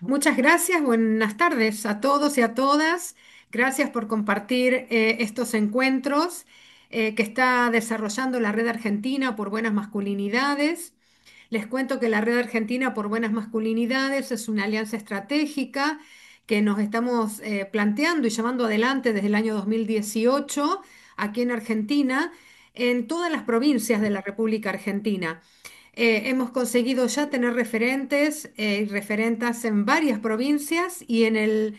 Muchas gracias, buenas tardes a todos y a todas. Gracias por compartir estos encuentros que está desarrollando la Red Argentina por Buenas Masculinidades. Les cuento que la Red Argentina por Buenas Masculinidades es una alianza estratégica que nos estamos planteando y llevando adelante desde el año 2018 aquí en Argentina, en todas las provincias de la República Argentina. Hemos conseguido ya tener referentes y referentas en varias provincias y en el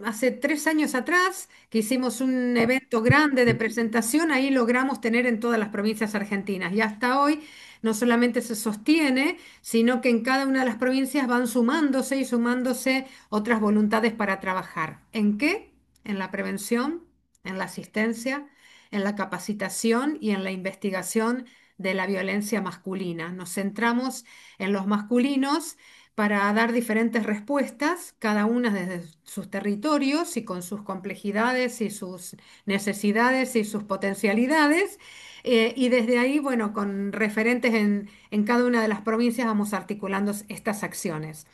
hace 3 años atrás, que hicimos un evento grande de presentación, ahí logramos tener en todas las provincias argentinas. Y hasta hoy no solamente se sostiene, sino que en cada una de las provincias van sumándose y sumándose otras voluntades para trabajar. ¿En qué? En la prevención, en la asistencia, en la capacitación y en la investigación de la violencia masculina. Nos centramos en los masculinos para dar diferentes respuestas, cada una desde sus territorios y con sus complejidades y sus necesidades y sus potencialidades. Y desde ahí, bueno, con referentes en cada una de las provincias vamos articulando estas acciones.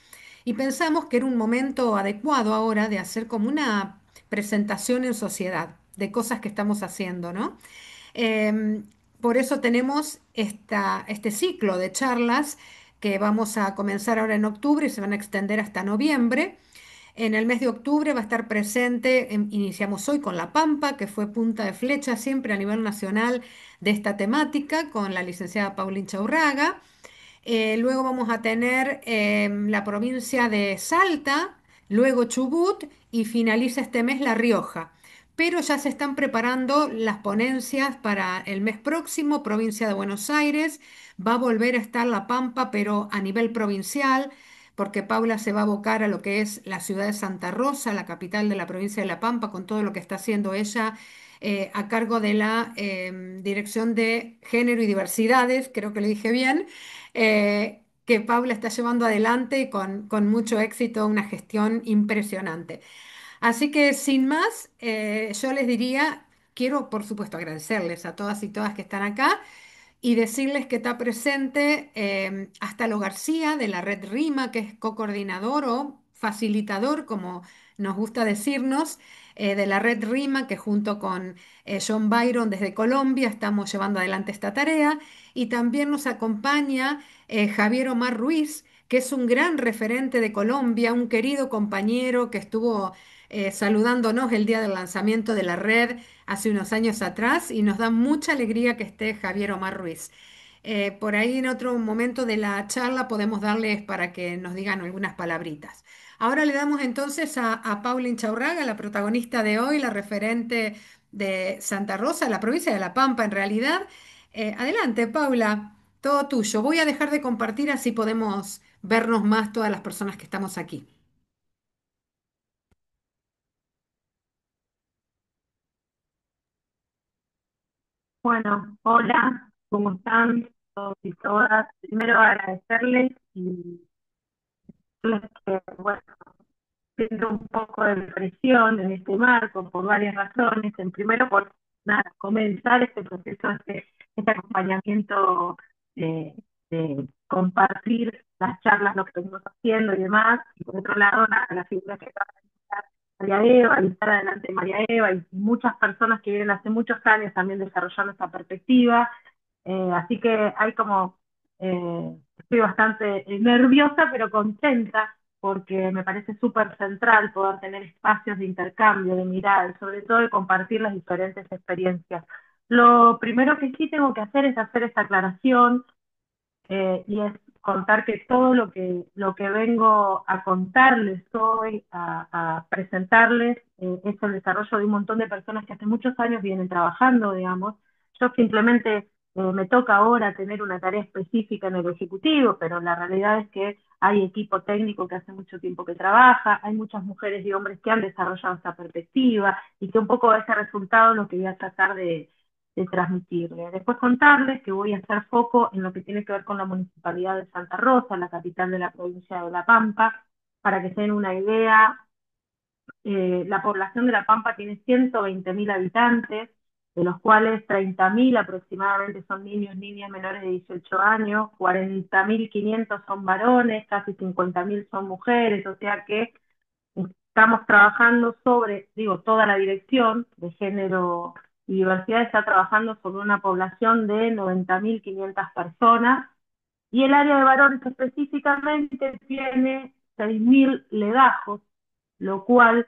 Y pensamos que era un momento adecuado ahora de hacer como una presentación en sociedad de cosas que estamos haciendo, ¿no? Em, por eso tenemos este ciclo de charlas que vamos a comenzar ahora en octubre y se van a extender hasta noviembre. En el mes de octubre va a estar presente, iniciamos hoy con La Pampa, que fue punta de flecha siempre a nivel nacional de esta temática, con la licenciada Paulín Chaurraga. Luego vamos a tener la provincia de Salta, luego Chubut y finaliza este mes La Rioja. Pero ya se están preparando las ponencias para el mes próximo, provincia de Buenos Aires. Va a volver a estar La Pampa, pero a nivel provincial, porque Paula se va a abocar a lo que es la ciudad de Santa Rosa, la capital de la provincia de La Pampa, con todo lo que está haciendo ella a cargo de la Dirección de Género y Diversidades, creo que lo dije bien, que Paula está llevando adelante y con mucho éxito, una gestión impresionante. Así que sin más, yo les diría, quiero por supuesto agradecerles a todas y todas que están acá y decirles que está presente Astalo García de la Red RIMA, que es co-coordinador o facilitador, como nos gusta decirnos, de la Red RIMA, que junto con John Byron desde Colombia estamos llevando adelante esta tarea. Y también nos acompaña Javier Omar Ruiz, que es un gran referente de Colombia, un querido compañero que estuvo saludándonos el día del lanzamiento de la red hace unos años atrás y nos da mucha alegría que esté Javier Omar Ruiz. Por ahí en otro momento de la charla podemos darles para que nos digan algunas palabritas. Ahora le damos entonces a Paula Inchaurraga, la protagonista de hoy, la referente de Santa Rosa, la provincia de La Pampa en realidad. Adelante, Paula, todo tuyo. Voy a dejar de compartir así podemos vernos más todas las personas que estamos aquí. Bueno, hola, ¿cómo están todos y todas? Primero agradecerles y decirles que, bueno, siento un poco de presión en este marco por varias razones. En primero, por nada, comenzar este proceso, este acompañamiento de compartir las charlas, lo que estamos haciendo y demás. Y por otro lado, nada, la figura que acaba de comentar María Eva, y estar adelante María Eva y muchas personas que vienen hace muchos años también desarrollando esta perspectiva. Así que hay como, estoy bastante nerviosa pero contenta porque me parece súper central poder tener espacios de intercambio, de mirar, sobre todo de compartir las diferentes experiencias. Lo primero que sí tengo que hacer es hacer esta aclaración y es contar que todo lo que vengo a contarles hoy, a presentarles, es el desarrollo de un montón de personas que hace muchos años vienen trabajando, digamos. Yo simplemente me toca ahora tener una tarea específica en el Ejecutivo, pero la realidad es que hay equipo técnico que hace mucho tiempo que trabaja, hay muchas mujeres y hombres que han desarrollado esta perspectiva y que un poco ese resultado es lo que voy a tratar de transmitirle. Después contarles que voy a hacer foco en lo que tiene que ver con la Municipalidad de Santa Rosa, la capital de la provincia de La Pampa, para que se den una idea. La población de La Pampa tiene 120.000 habitantes, de los cuales 30.000 aproximadamente son niños, niñas menores de 18 años, 40.500 son varones, casi 50.000 son mujeres, o sea que estamos trabajando sobre, digo, toda la dirección de género y diversidad está trabajando sobre una población de 90.500 personas, y el área de varones específicamente tiene 6.000 legajos, lo cual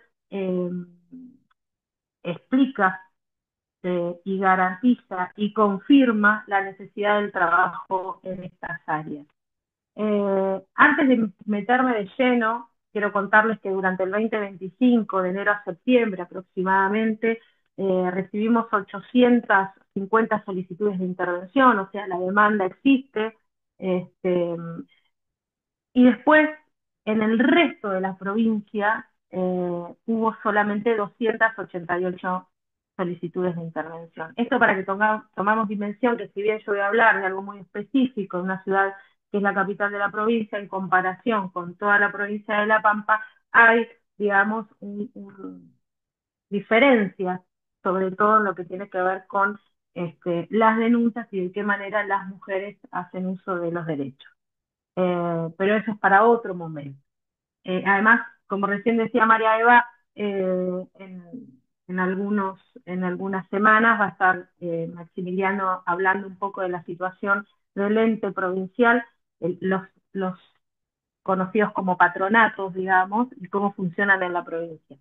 explica y garantiza y confirma la necesidad del trabajo en estas áreas. Antes de meterme de lleno, quiero contarles que durante el 2025, de enero a septiembre aproximadamente, recibimos 850 solicitudes de intervención, o sea, la demanda existe. Este, y después, en el resto de la provincia, hubo solamente 288 solicitudes de intervención. Esto para que tomamos dimensión, que si bien yo voy a hablar de algo muy específico, de una ciudad que es la capital de la provincia, en comparación con toda la provincia de La Pampa, hay, digamos, diferencias, sobre todo en lo que tiene que ver con las denuncias y de qué manera las mujeres hacen uso de los derechos. Pero eso es para otro momento. Además, como recién decía María Eva, en algunas semanas va a estar Maximiliano hablando un poco de la situación del ente provincial, los conocidos como patronatos, digamos, y cómo funcionan en la provincia.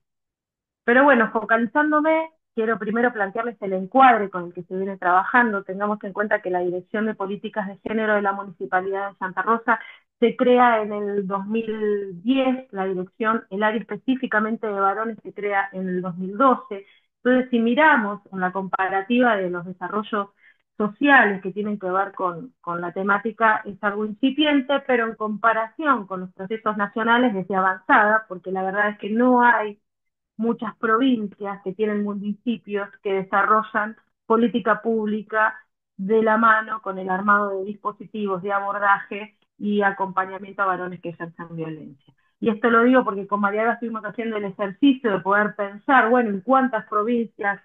Pero bueno, focalizándome, quiero primero plantearles el encuadre con el que se viene trabajando. Tengamos en cuenta que la Dirección de Políticas de Género de la Municipalidad de Santa Rosa se crea en el 2010, la dirección, el área específicamente de varones se crea en el 2012. Entonces, si miramos en la comparativa de los desarrollos sociales que tienen que ver con la temática, es algo incipiente, pero en comparación con los procesos nacionales es de avanzada, porque la verdad es que no hay muchas provincias que tienen municipios que desarrollan política pública de la mano con el armado de dispositivos de abordaje y acompañamiento a varones que ejercen violencia. Y esto lo digo porque con Mariana estuvimos haciendo el ejercicio de poder pensar, bueno, en cuántas provincias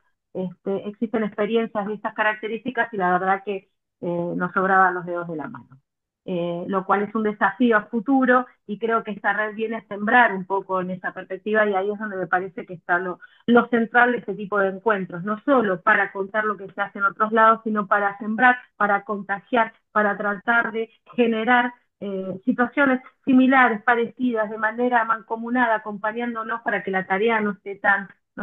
existen experiencias de estas características, y la verdad que nos sobraban los dedos de la mano. Lo cual es un desafío a futuro, y creo que esta red viene a sembrar un poco en esa perspectiva, y ahí es donde me parece que está lo central de este tipo de encuentros, no solo para contar lo que se hace en otros lados, sino para sembrar, para contagiar, para tratar de generar situaciones similares, parecidas, de manera mancomunada, acompañándonos para que la tarea no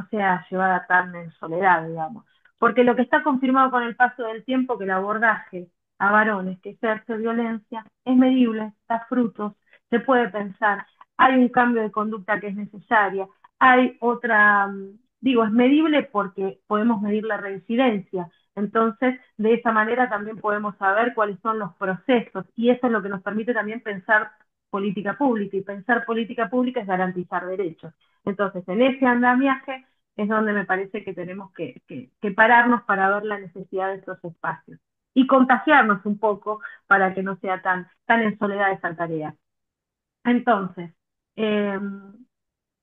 sea llevada tan en soledad, digamos. Porque lo que está confirmado con el paso del tiempo, que el abordaje a varones que ejerce violencia es medible, da frutos, se puede pensar, hay un cambio de conducta que es necesaria, hay otra, digo, es medible porque podemos medir la reincidencia, entonces de esa manera también podemos saber cuáles son los procesos, y eso es lo que nos permite también pensar política pública, y pensar política pública es garantizar derechos. Entonces, en ese andamiaje es donde me parece que tenemos que pararnos para ver la necesidad de estos espacios y contagiarnos un poco para que no sea tan en soledad esa tarea. Entonces, eh,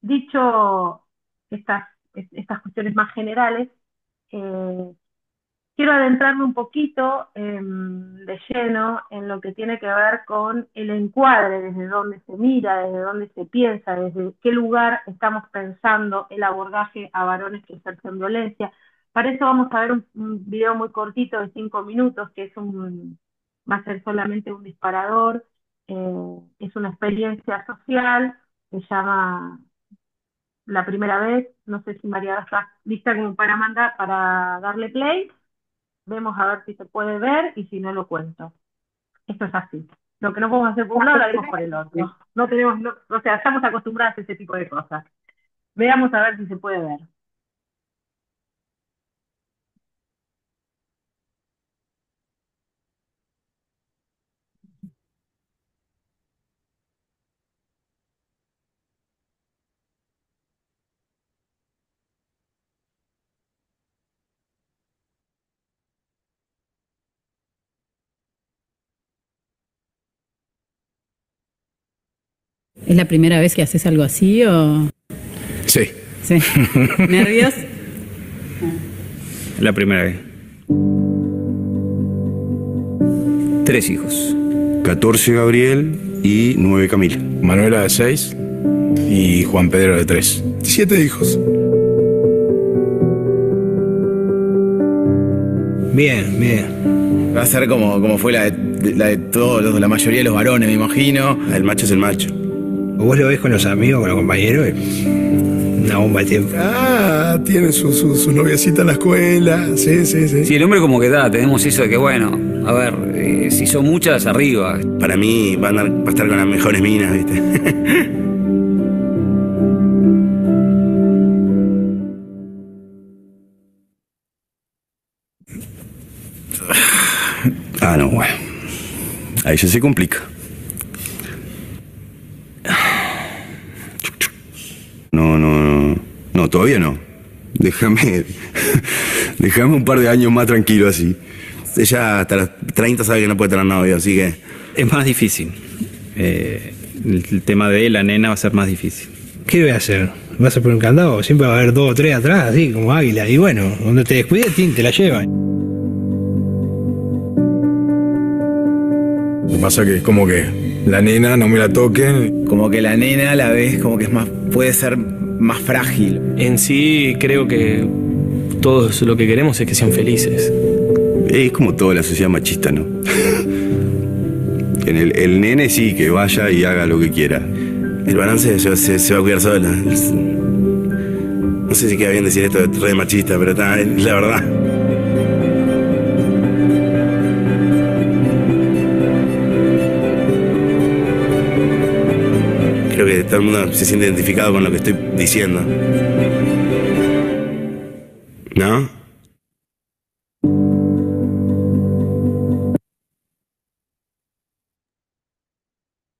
dicho estas cuestiones más generales, eh, quiero adentrarme un poquito de lleno en lo que tiene que ver con el encuadre, desde dónde se mira, desde dónde se piensa, desde qué lugar estamos pensando el abordaje a varones que ejercen violencia. Para eso vamos a ver un video muy cortito de 5 minutos, que va a ser solamente un disparador, es una experiencia social, se llama La Primera Vez. No sé si María está lista como para darle play. Vemos a ver si se puede ver, y si no, lo cuento. Esto es así. Lo que no podemos hacer por un lado, lo haremos por el otro. No tenemos, o sea, estamos acostumbrados a ese tipo de cosas. Veamos a ver si se puede ver. ¿Es la primera vez que haces algo así o...? Sí. Sí. ¿Nervios? La primera vez. 3 hijos. 14 Gabriel y 9 Camila. Manuela de 6 y Juan Pedro de 3. 7 hijos. Bien, bien. Va a ser como fue la de todos, la mayoría de los varones, me imagino. El macho es el macho. Vos lo ves con los amigos, con los compañeros, una bomba de tiempo. Tiene su noviecita en la escuela. Sí. Sí, el hombre como que tenemos eso de que, bueno, a ver, si son muchas, arriba. Para mí va a estar con las mejores minas, ¿viste? No, bueno. Ahí ya se complica. No, todavía no. Déjame un par de años más tranquilo así. Ella hasta los 30 sabe que no puede tener novio, así que... Es más difícil. El tema de la nena va a ser más difícil. ¿Qué voy a hacer? ¿Vas a poner un candado? Siempre va a haber 2 o 3 atrás, así como águila. Y bueno, donde te descuides, te la llevan. Lo que pasa que es como que la nena no me la toquen. Como que la nena a la vez como que puede ser más frágil. En sí creo que todos lo que queremos es que sean felices. Es como toda la sociedad machista, ¿no? El nene sí, que vaya y haga lo que quiera. El balance se va a cuidar sola. No sé si queda bien decir esto de re machista, pero es la verdad. Creo que todo el mundo se siente identificado con lo que estoy diciendo. ¿No?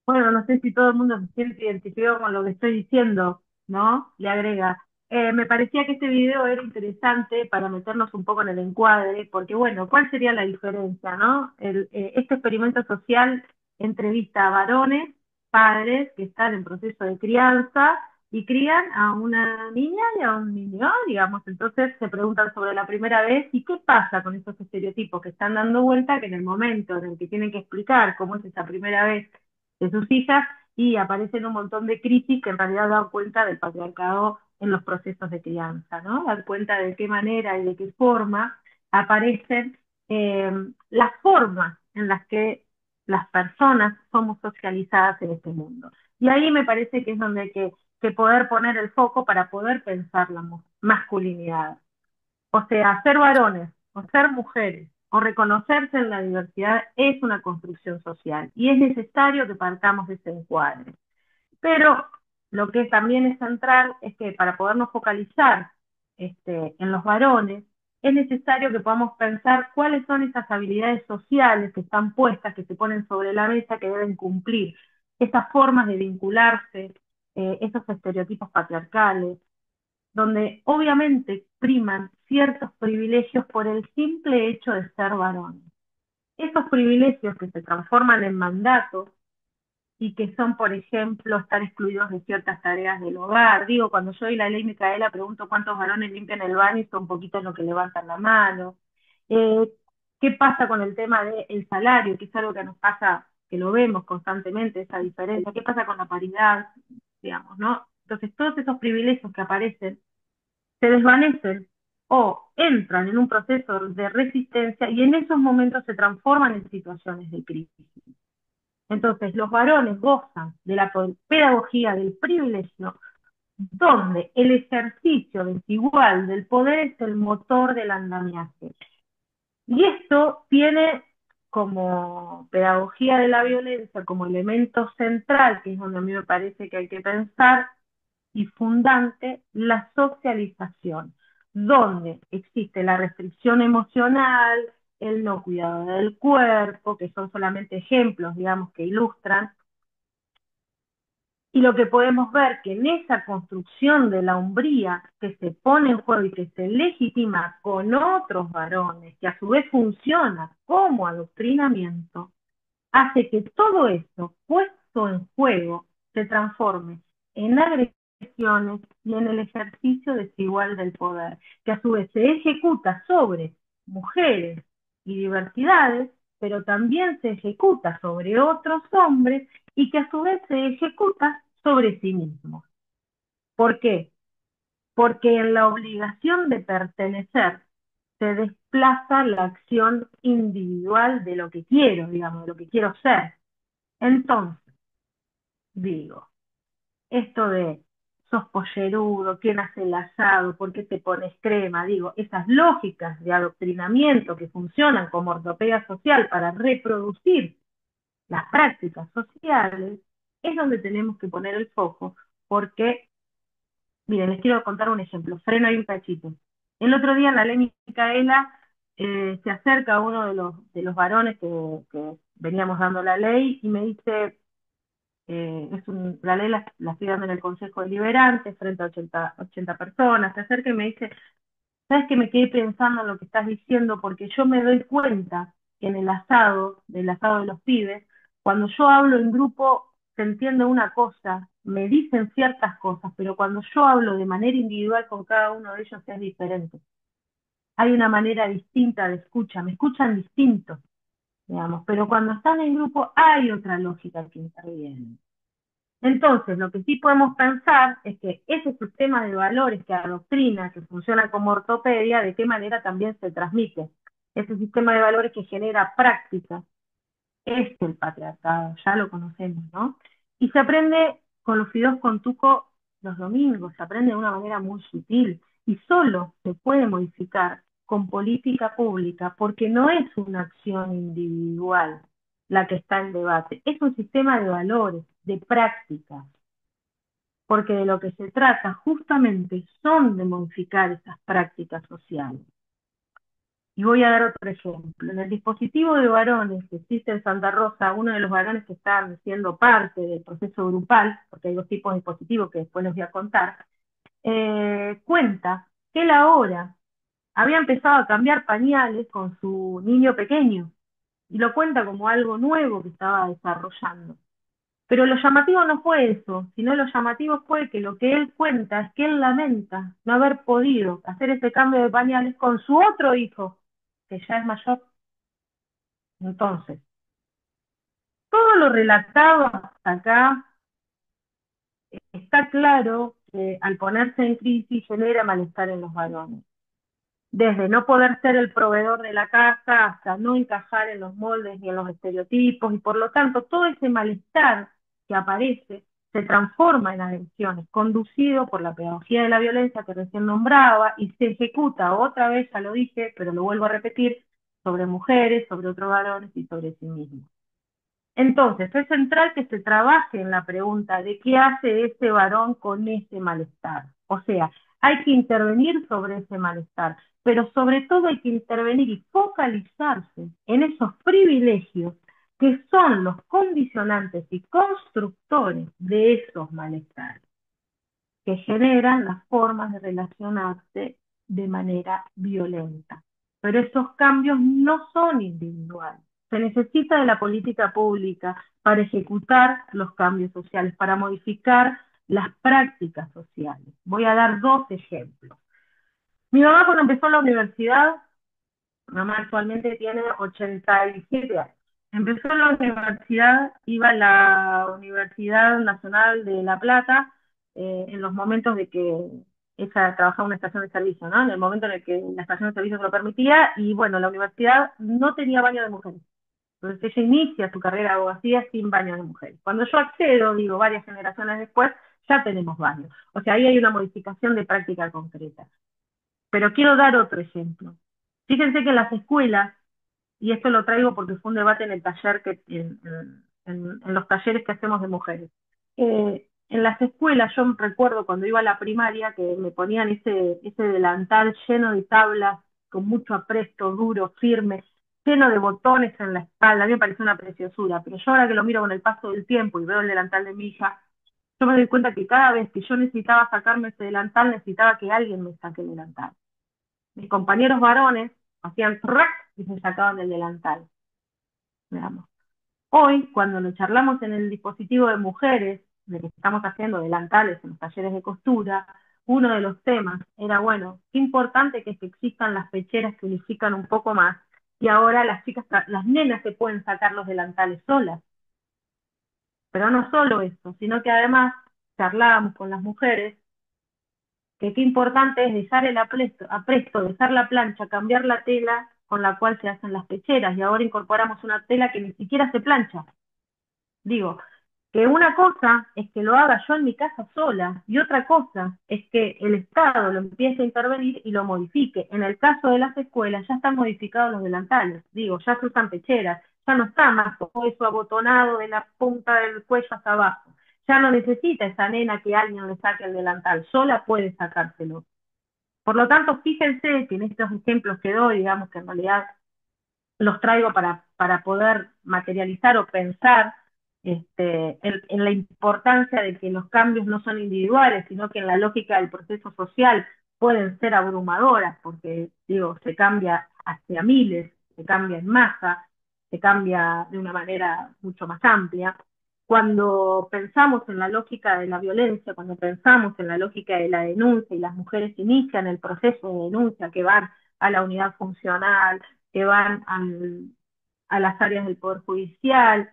Bueno, no sé si todo el mundo se siente identificado con lo que estoy diciendo, ¿no? Le agrega. Me parecía que este video era interesante para meternos un poco en el encuadre, porque bueno, ¿cuál sería la diferencia, no? Este experimento social entrevista a varones, padres que están en proceso de crianza y crían a una niña y a un niño, digamos. Entonces se preguntan sobre la primera vez y qué pasa con esos estereotipos que están dando vuelta, que en el momento en el que tienen que explicar cómo es esa primera vez de sus hijas, y aparecen un montón de crisis que en realidad dan cuenta del patriarcado en los procesos de crianza, ¿no? Dan cuenta de qué manera y de qué forma aparecen las formas en las que las personas somos socializadas en este mundo. Y ahí me parece que es donde hay que poder poner el foco para poder pensar la masculinidad. O sea, ser varones o ser mujeres o reconocerse en la diversidad es una construcción social y es necesario que partamos de ese encuadre. Pero lo que también es central es que para podernos focalizar en los varones, es necesario que podamos pensar cuáles son esas habilidades sociales que están puestas, que se ponen sobre la mesa, que deben cumplir, esas formas de vincularse, esos estereotipos patriarcales, donde obviamente priman ciertos privilegios por el simple hecho de ser varones. Esos privilegios que se transforman en mandatos y que son, por ejemplo, estar excluidos de ciertas tareas del hogar. Digo, cuando yo y la ley Micaela pregunto cuántos varones limpian el baño y son poquitos los que levantan la mano. Eh, ¿Qué pasa con el tema del salario? Que es algo que nos pasa, que lo vemos constantemente, esa diferencia. ¿Qué pasa con la paridad? Digamos, ¿no? Entonces, todos esos privilegios que aparecen se desvanecen o entran en un proceso de resistencia y en esos momentos se transforman en situaciones de crisis. Entonces, los varones gozan de la pedagogía del privilegio, donde el ejercicio desigual del poder es el motor del andamiaje. Y esto tiene como pedagogía de la violencia, como elemento central, que es donde a mí me parece que hay que pensar, y fundante, la socialización, donde existe la restricción emocional, el no cuidado del cuerpo, que son solamente ejemplos, digamos, que ilustran, y lo que podemos ver que en esa construcción de la hombría que se pone en juego y que se legitima con otros varones, que a su vez funciona como adoctrinamiento, hace que todo esto puesto en juego se transforme en agresión regiones y en el ejercicio desigual del poder, que a su vez se ejecuta sobre mujeres y diversidades, pero también se ejecuta sobre otros hombres y que a su vez se ejecuta sobre sí mismos. ¿Por qué? Porque en la obligación de pertenecer se desplaza la acción individual de lo que quiero, digamos, de lo que quiero ser. Entonces, digo, esto de sos pollerudo, quién hace el asado, por qué te pones crema, digo, esas lógicas de adoctrinamiento que funcionan como ortopedia social para reproducir las prácticas sociales, es donde tenemos que poner el foco, porque, miren, les quiero contar un ejemplo, freno ahí un cachito. El otro día en la ley Micaela se acerca a uno de los varones que veníamos dando la ley y me dice, la ley la estoy dando en el Consejo Deliberante frente a 80 personas, se acerca y me dice, ¿sabes que me quedé pensando en lo que estás diciendo? Porque yo me doy cuenta que en el asado, del asado de los pibes, cuando yo hablo en grupo se entiende una cosa, me dicen ciertas cosas, pero cuando yo hablo de manera individual con cada uno de ellos es diferente. Hay una manera distinta de escucha, me escuchan distinto, digamos, pero cuando están en grupo hay otra lógica que interviene. Entonces, lo que sí podemos pensar es que ese sistema de valores que adoctrina, que funciona como ortopedia, de qué manera también se transmite. Ese sistema de valores que genera práctica es el patriarcado, ya lo conocemos, ¿no? Y se aprende con los fideos con tuco los domingos, se aprende de una manera muy sutil y solo se puede modificar con política pública porque no es una acción individual la que está en debate, es un sistema de valores, de prácticas, porque de lo que se trata justamente son de modificar esas prácticas sociales. Y voy a dar otro ejemplo. En el dispositivo de varones que existe en Santa Rosa, uno de los varones que están siendo parte del proceso grupal, porque hay dos tipos de dispositivos que después les voy a contar, cuenta que él ahora había empezado a cambiar pañales con su niño pequeño, y lo cuenta como algo nuevo que estaba desarrollando. Pero lo llamativo no fue eso, sino lo llamativo fue que lo que él cuenta es que él lamenta no haber podido hacer ese cambio de pañales con su otro hijo, que ya es mayor. Entonces, todo lo relatado hasta acá está claro que al ponerse en crisis genera malestar en los varones. Desde no poder ser el proveedor de la casa hasta no encajar en los moldes ni en los estereotipos, y por lo tanto todo ese malestar que aparece se transforma en adicciones, conducido por la pedagogía de la violencia que recién nombraba, y se ejecuta otra vez, ya lo dije, pero lo vuelvo a repetir, sobre mujeres, sobre otros varones y sobre sí mismos. Entonces, es central que se trabaje en la pregunta de qué hace ese varón con ese malestar. O sea, hay que intervenir sobre ese malestar, pero sobre todo hay que intervenir y focalizarse en esos privilegios que son los condicionantes y constructores de esos malestares, que generan las formas de relacionarse de manera violenta. Pero esos cambios no son individuales. Se necesita de la política pública para ejecutar los cambios sociales, para modificar las prácticas sociales. Voy a dar dos ejemplos. Mi mamá cuando empezó la universidad, mi mamá actualmente tiene 87 años. Empezó la universidad, iba a la Universidad Nacional de La Plata en los momentos de que ella trabajaba en una estación de servicio, ¿no? En el momento en el que la estación de servicio se lo permitía, y bueno, la universidad no tenía baño de mujeres. Entonces ella inicia su carrera de abogacía sin baño de mujeres. Cuando yo accedo, digo, varias generaciones después, ya tenemos baño. O sea, ahí hay una modificación de práctica concreta. Pero quiero dar otro ejemplo. Fíjense que en las escuelas, y esto lo traigo porque fue un debate en el taller en los talleres que hacemos de mujeres. En las escuelas, yo recuerdo cuando iba a la primaria que me ponían ese delantal lleno de tablas, con mucho apresto, duro, firme, lleno de botones en la espalda. A mí me pareció una preciosura, pero yo ahora que lo miro con el paso del tiempo y veo el delantal de mi hija, yo me doy cuenta que cada vez que yo necesitaba sacarme ese delantal, necesitaba que alguien me saque el delantal. Mis compañeros varones hacían ¡trac! Y se sacaban el delantal. Veamos. Hoy, cuando lo charlamos en el dispositivo de mujeres, de que estamos haciendo delantales en los talleres de costura, uno de los temas era, bueno, qué importante que existan las pecheras que unifican un poco más, y ahora las chicas, las nenas se pueden sacar los delantales solas. Pero no solo eso, sino que además charlábamos con las mujeres que qué importante es dejar el apresto, dejar la plancha, cambiar la tela con la cual se hacen las pecheras, y ahora incorporamos una tela que ni siquiera se plancha. Digo, que una cosa es que lo haga yo en mi casa sola, y otra cosa es que el Estado lo empiece a intervenir y lo modifique. En el caso de las escuelas ya están modificados los delantales, digo, ya se usan pecheras, ya no está más todo eso abotonado de la punta del cuello hasta abajo. Ya no necesita esa nena que alguien le saque el delantal, sola puede sacárselo. Por lo tanto, fíjense que en estos ejemplos que doy, digamos que en realidad los traigo para poder materializar o pensar en la importancia de que los cambios no son individuales, sino que en la lógica del proceso social pueden ser abrumadoras, porque digo, se cambia hacia miles, se cambia en masa, se cambia de una manera mucho más amplia. Cuando pensamos en la lógica de la violencia, cuando pensamos en la lógica de la denuncia y las mujeres inician el proceso de denuncia que van a la unidad funcional, que van a las áreas del Poder Judicial,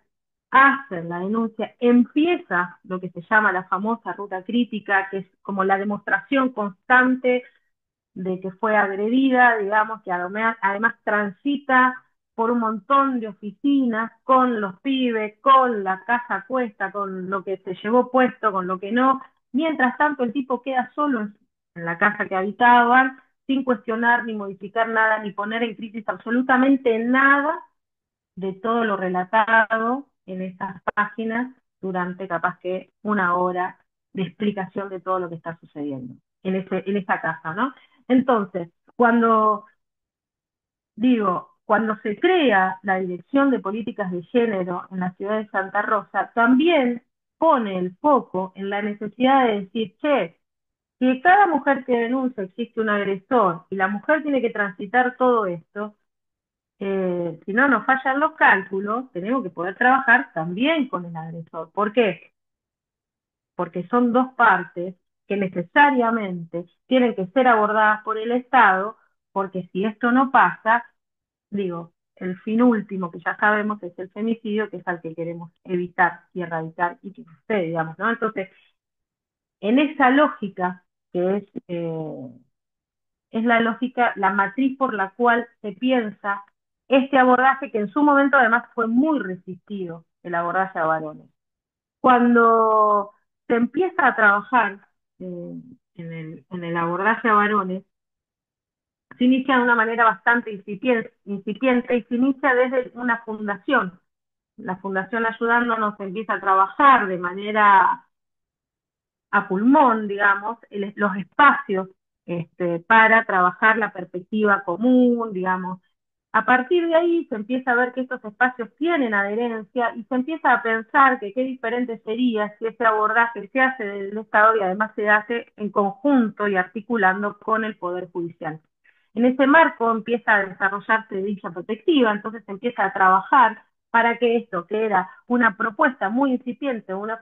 hacen la denuncia, empieza lo que se llama la famosa ruta crítica, que es como la demostración constante de que fue agredida, digamos, que además transita por un montón de oficinas, con los pibes, con la casa a cuesta, con lo que se llevó puesto, con lo que no. Mientras tanto, el tipo queda solo en la casa que habitaban, sin cuestionar, ni modificar nada, ni poner en crisis absolutamente nada de todo lo relatado en esas páginas durante capaz que una hora de explicación de todo lo que está sucediendo en esa casa, ¿no? Entonces, cuando se crea la Dirección de Políticas de Género en la ciudad de Santa Rosa, también pone el foco en la necesidad de decir, che, si cada mujer que denuncia existe un agresor y la mujer tiene que transitar todo esto, si no nos fallan los cálculos, tenemos que poder trabajar también con el agresor. ¿Por qué? Porque son dos partes que necesariamente tienen que ser abordadas por el Estado, porque si esto no pasa, digo, el fin último que ya sabemos es el femicidio, que es al que queremos evitar y erradicar y que sucede, digamos, ¿no? Entonces, en esa lógica que es la lógica, la matriz por la cual se piensa este abordaje que en su momento además fue muy resistido, el abordaje a varones. Cuando se empieza a trabajar en el abordaje a varones, se inicia de una manera bastante incipiente y se inicia desde una fundación. La fundación ayudándonos empieza a trabajar de manera a pulmón, digamos, los espacios para trabajar la perspectiva común, digamos. A partir de ahí se empieza a ver que estos espacios tienen adherencia y se empieza a pensar que qué diferente sería si ese abordaje se hace del Estado y además se hace en conjunto y articulando con el Poder Judicial. En ese marco empieza a desarrollarse dicha perspectiva, entonces se empieza a trabajar para que esto, que era una propuesta muy incipiente, una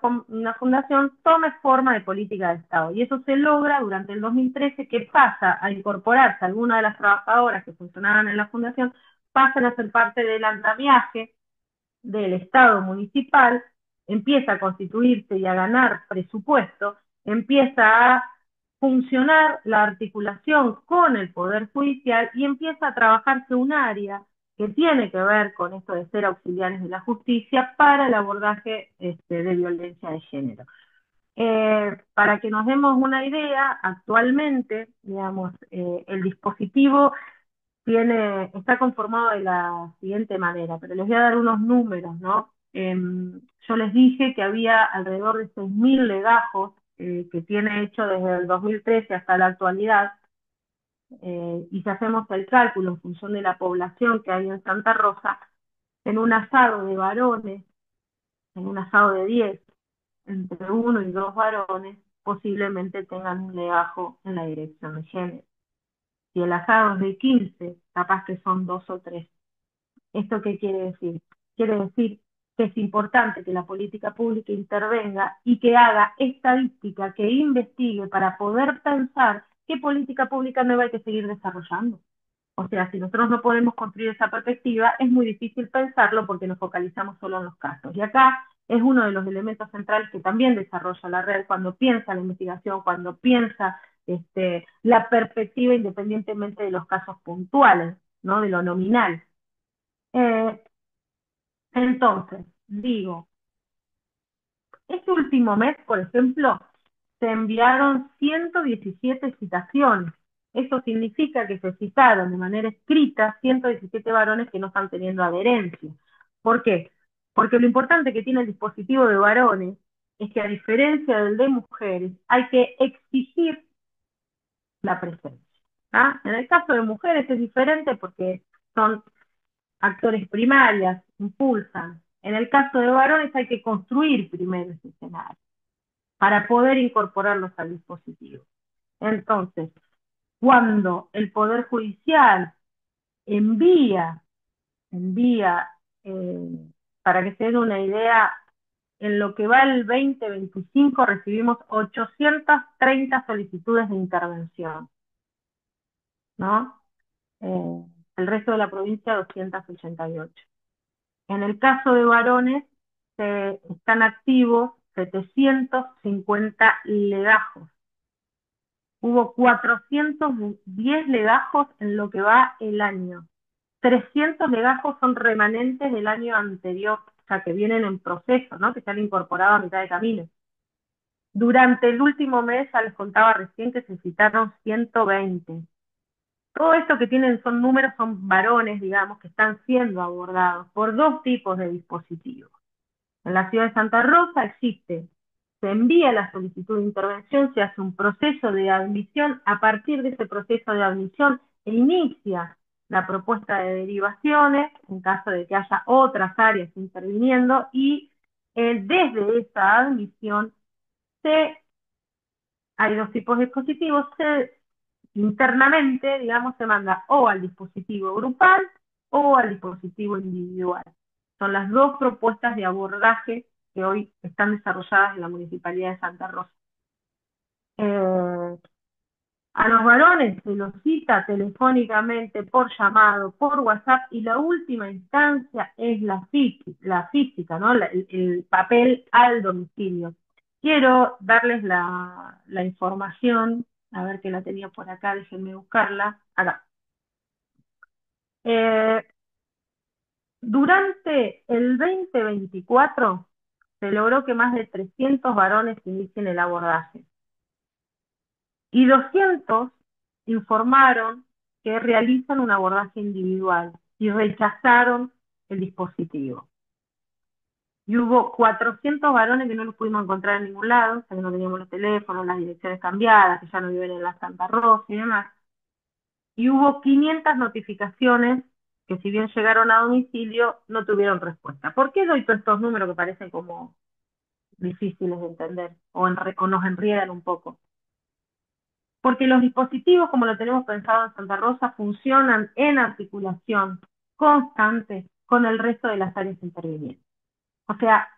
fundación, tome forma de política de Estado. Y eso se logra durante el 2013, que pasa a incorporarse algunas de las trabajadoras que funcionaban en la fundación, pasan a ser parte del andamiaje del Estado municipal, empieza a constituirse y a ganar presupuesto, empieza a funcionar la articulación con el Poder Judicial y empieza a trabajarse un área que tiene que ver con esto de ser auxiliares de la justicia para el abordaje de violencia de género. Para que nos demos una idea, actualmente, digamos, el dispositivo está conformado de la siguiente manera, pero les voy a dar unos números, ¿no? Yo les dije que había alrededor de 6.000 legajos que tiene hecho desde el 2013 hasta la actualidad, y si hacemos el cálculo en función de la población que hay en Santa Rosa, en un asado de varones, en un asado de 10, entre uno y dos varones, posiblemente tengan un legajo en la dirección de género. Si el asado es de 15, capaz que son 2 o 3. ¿Esto qué quiere decir? Quiere decir que es importante que la política pública intervenga y que haga estadística, que investigue para poder pensar qué política pública nueva hay que seguir desarrollando. O sea, si nosotros no podemos construir esa perspectiva, es muy difícil pensarlo porque nos focalizamos solo en los casos. Y acá es uno de los elementos centrales que también desarrolla la red cuando piensa la investigación, cuando piensa la perspectiva independientemente de los casos puntuales, ¿no? De lo nominal. Entonces, digo, este último mes, por ejemplo, se enviaron 117 citaciones. Eso significa que se citaron de manera escrita 117 varones que no están teniendo adherencia. ¿Por qué? Porque lo importante que tiene el dispositivo de varones es que, a diferencia del de mujeres, hay que exigir la presencia. ¿Ah? En el caso de mujeres es diferente porque son actores primarias, impulsan. En el caso de varones hay que construir primero ese escenario para poder incorporarlos al dispositivo. Entonces, cuando el Poder Judicial envía, para que se den una idea, en lo que va el 2025 recibimos 830 solicitudes de intervención, ¿no? El resto de la provincia 288. En el caso de varones, están activos 750 legajos. Hubo 410 legajos en lo que va el año. 300 legajos son remanentes del año anterior, o sea, que vienen en proceso, ¿no? Que se han incorporado a mitad de camino. Durante el último mes, ya les contaba recién que se citaron 120. Todo esto que tienen son números, son varones, digamos, que están siendo abordados por dos tipos de dispositivos. En la ciudad de Santa Rosa se envía la solicitud de intervención, se hace un proceso de admisión, a partir de ese proceso de admisión se inicia la propuesta de derivaciones, en caso de que haya otras áreas interviniendo, y desde esa admisión hay dos tipos de dispositivos, internamente, digamos, se manda o al dispositivo grupal o al dispositivo individual. Son las dos propuestas de abordaje que hoy están desarrolladas en la Municipalidad de Santa Rosa. A los varones se los cita telefónicamente, por llamado, por WhatsApp, y la última instancia es la física, ¿no? El papel al domicilio. Quiero darles la información, a ver que la tenía por acá, déjenme buscarla, acá. Durante el 2024 se logró que más de 300 varones inicien el abordaje. Y 200 informaron que realizan un abordaje individual y rechazaron el dispositivo. Y hubo 400 varones que no los pudimos encontrar en ningún lado, o sea que no teníamos los teléfonos, las direcciones cambiadas, que ya no viven en la Santa Rosa y demás. Y hubo 500 notificaciones que, si bien llegaron a domicilio, no tuvieron respuesta. ¿Por qué doy todos estos números que parecen como difíciles de entender o nos enriedan un poco? Porque los dispositivos, como lo tenemos pensado en Santa Rosa, funcionan en articulación constante con el resto de las áreas intervinientes. O sea,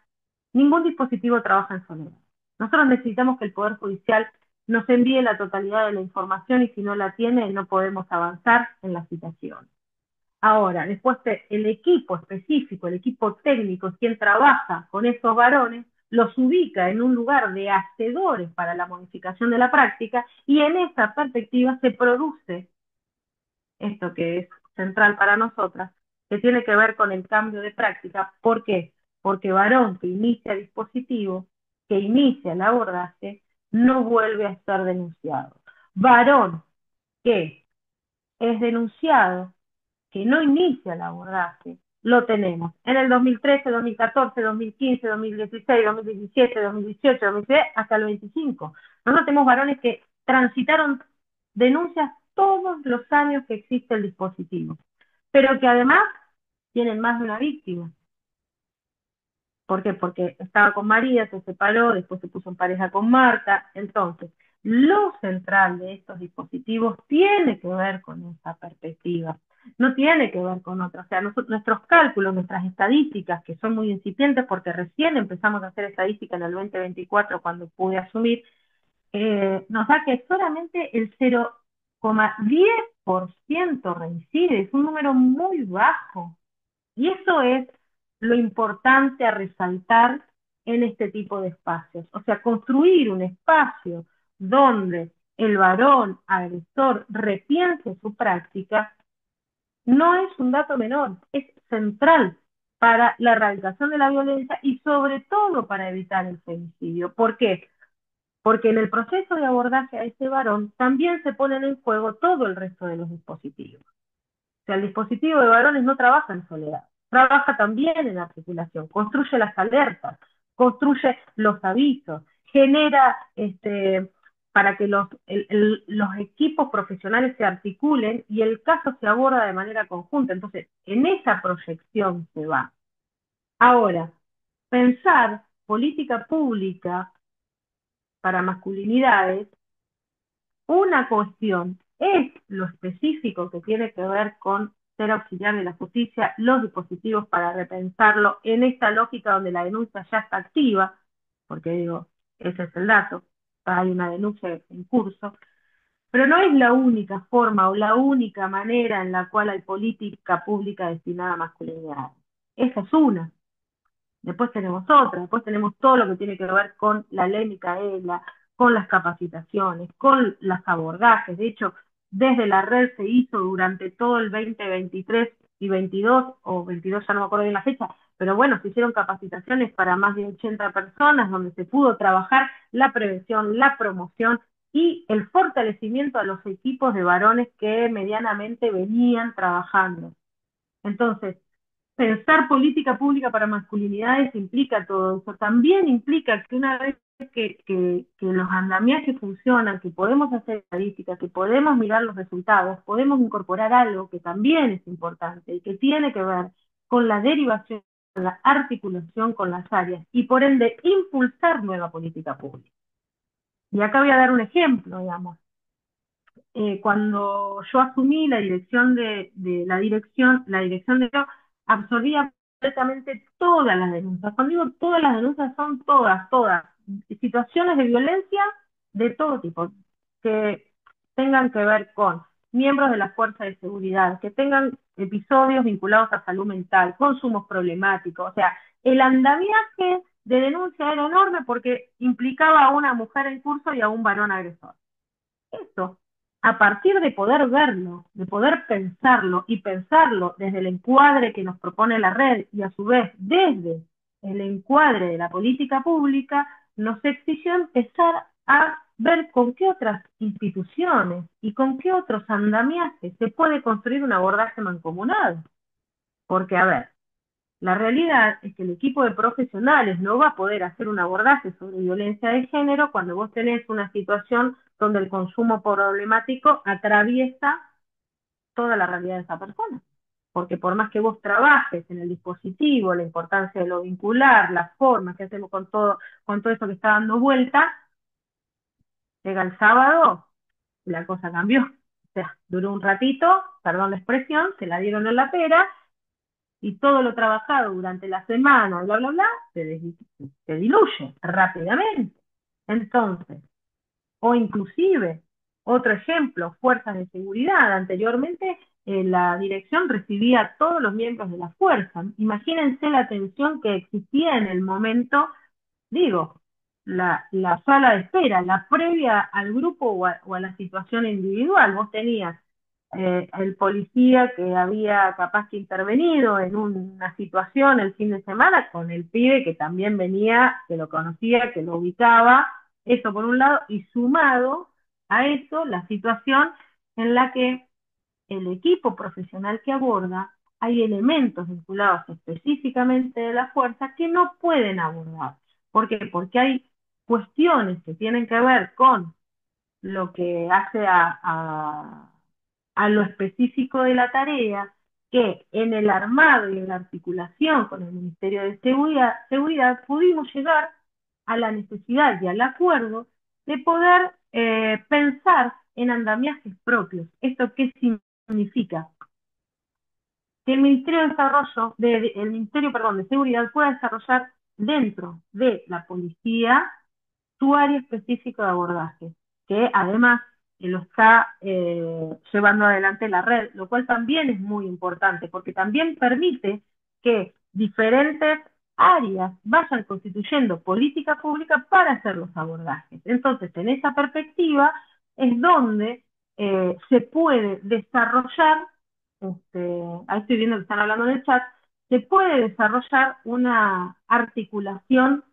ningún dispositivo trabaja en soledad. Nosotros necesitamos que el Poder Judicial nos envíe la totalidad de la información, y si no la tiene, no podemos avanzar en la citación. Ahora, después el equipo específico, el equipo técnico, quien trabaja con esos varones, los ubica en un lugar de hacedores para la modificación de la práctica, y en esa perspectiva se produce esto que es central para nosotras, que tiene que ver con el cambio de práctica. ¿Por qué? Porque varón que inicia dispositivo, que inicia el abordaje, no vuelve a ser denunciado. Varón que es denunciado, que no inicia el abordaje, lo tenemos en el 2013, 2014, 2015, 2016, 2017, 2018, 2019, hasta el 25. Nosotros tenemos varones que transitaron denuncias todos los años que existe el dispositivo, pero que además tienen más de una víctima. ¿Por qué? Porque estaba con María, se separó, después se puso en pareja con Marta. Entonces, lo central de estos dispositivos tiene que ver con esa perspectiva. no tiene que ver con otra. O sea, nuestros cálculos, nuestras estadísticas, que son muy incipientes porque recién empezamos a hacer estadística en el 2024 cuando pude asumir, nos da que solamente el 0,10% reincide, es un número muy bajo. Y eso es lo importante a resaltar en este tipo de espacios. O sea, construir un espacio donde el varón agresor repiense su práctica no es un dato menor, es central para la erradicación de la violencia y sobre todo para evitar el femicidio. ¿Por qué? Porque en el proceso de abordaje a ese varón también se ponen en juego todo el resto de los dispositivos. O sea, el dispositivo de varones no trabaja en soledad, trabaja también en articulación, construye las alertas, construye los avisos, genera para que los equipos profesionales se articulen y el caso se aborda de manera conjunta. Entonces, en esa proyección se va. Ahora, pensar política pública para masculinidades, una cuestión es lo específico que tiene que ver con ser auxiliar de la justicia, los dispositivos para repensarlo en esta lógica donde la denuncia ya está activa, porque digo, ese es el dato, hay una denuncia en curso, pero no es la única forma o la única manera en la cual hay política pública destinada a masculinidad. Esa es una. Después tenemos otra, después tenemos todo lo que tiene que ver con la ley Micaela, con las capacitaciones, con los abordajes. De hecho, desde la red se hizo durante todo el 2023 y 22, o 22 ya no me acuerdo bien la fecha, pero bueno, se hicieron capacitaciones para más de 80 personas donde se pudo trabajar la prevención, la promoción y el fortalecimiento a los equipos de varones que medianamente venían trabajando. Entonces, pensar política pública para masculinidades implica todo eso. También implica que una vez que los andamiajes funcionan, que podemos hacer estadísticas, que podemos mirar los resultados, podemos incorporar algo que también es importante y que tiene que ver con la derivación, la articulación con las áreas y por ende impulsar nueva política pública. Y acá voy a dar un ejemplo, digamos. Cuando yo asumí la dirección la dirección de absorbía completamente todas las denuncias. Cuando digo todas las denuncias, son todas, situaciones de violencia de todo tipo, que tengan que ver con miembros de la fuerza de seguridad, que tengan episodios vinculados a salud mental, consumos problemáticos, o sea, el andamiaje de denuncia era enorme porque implicaba a una mujer en curso y a un varón agresor. Eso, a partir de poder verlo, de poder pensarlo y pensarlo desde el encuadre que nos propone la red y a su vez desde el encuadre de la política pública, nos exigió empezar a ver con qué otras instituciones y con qué otros andamiajes se puede construir un abordaje mancomunado. Porque, a ver, la realidad es que el equipo de profesionales no va a poder hacer un abordaje sobre violencia de género cuando vos tenés una situación donde el consumo problemático atraviesa toda la realidad de esa persona. Porque por más que vos trabajes en el dispositivo, la importancia de lo vincular, las formas que hacemos con todo eso que está dando vuelta, llega el sábado y la cosa cambió. O sea, duró un ratito, perdón la expresión, se la dieron en la pera, y todo lo trabajado durante la semana, bla, bla, bla, se diluye rápidamente. Entonces, o inclusive, otro ejemplo, fuerzas de seguridad. Anteriormente, la dirección recibía a todos los miembros de la fuerza. Imagínense la tensión que existía en el momento, digo, la sala de espera, la previa al grupo o a la situación individual. Vos tenías el policía que había capaz que intervenido en una situación el fin de semana con el pibe que también venía, que lo conocía, que lo ubicaba, eso por un lado, y sumado a eso la situación en la que el equipo profesional que aborda, hay elementos vinculados específicamente de la fuerza que no pueden abordar. ¿Por qué? Porque hay cuestiones que tienen que ver con lo que hace a lo específico de la tarea, que en el armado y en la articulación con el Ministerio de Seguridad pudimos llegar a la necesidad y al acuerdo de poder pensar en andamiajes propios. ¿Esto qué significa? que el Ministerio de Desarrollo, el Ministerio, perdón, de Seguridad pueda desarrollar dentro de la policía su área específica de abordaje, que además lo está llevando adelante la red, lo cual también es muy importante, porque también permite que diferentes áreas vayan constituyendo política pública para hacer los abordajes. Entonces, en esa perspectiva es donde se puede desarrollar, ahí estoy viendo que están hablando en el chat, se puede desarrollar una articulación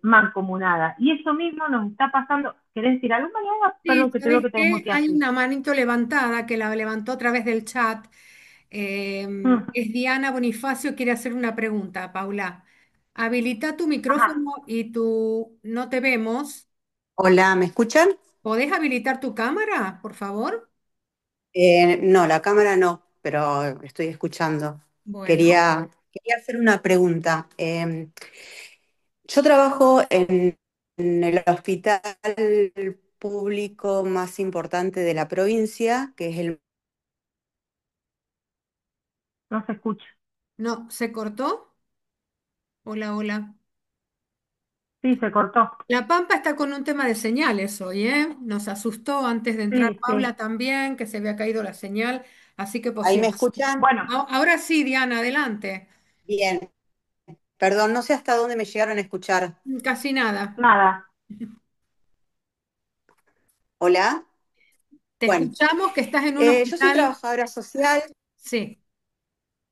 mancomunada. Y eso mismo nos está pasando. ¿Querés decir algo, Mariana? Sí, Perdón, que te veo ¿sabés que te qué? Hay desmuteaste. una manito levantada que la levantó a través del chat. Es Diana Bonifacio, quiere hacer una pregunta, Paula. Habilita tu Ajá. micrófono y no te vemos. Hola, ¿me escuchan? ¿Podés habilitar tu cámara, por favor? No, la cámara no, pero estoy escuchando. Bueno, Quería hacer una pregunta. Yo trabajo en el hospital público más importante de la provincia, que es el... No se escucha. no, ¿se cortó? Hola, hola. Sí, se cortó. La Pampa está con un tema de señales hoy, ¿eh? Nos asustó antes de entrar Sí, Paula sí. también, que se había caído la señal, así que ¿Ahí me posible. escuchan? Bueno, Ahora sí, Diana, adelante. Bien. Perdón, no sé hasta dónde me llegaron a escuchar. Casi nada. nada. Hola. Te Bueno, escuchamos que estás en un yo soy hospital. trabajadora social. Sí.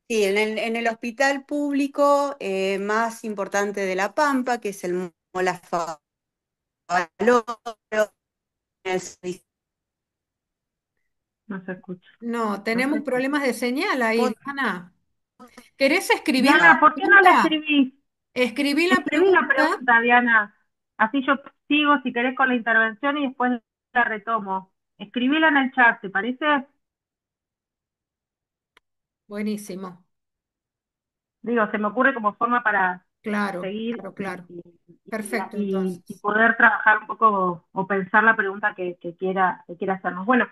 Sí, en el hospital público más importante de La Pampa, que es el Mola Favaloro, en el servicio. No se escucha. No, No se tenemos escucha. problemas de señal ahí, Diana. ¿Querés escribir la Diana, ¿por qué no la pregunta? escribís? Escribí la Escribí la pregunta. pregunta, Diana. Así yo sigo, si querés, con la intervención y después la retomo. Escribíla en el chat, ¿te parece? Buenísimo. Digo, se me ocurre como forma para Claro, seguir claro, claro. y- Perfecto, y entonces. poder trabajar un poco o pensar la pregunta que quiera hacernos. Bueno,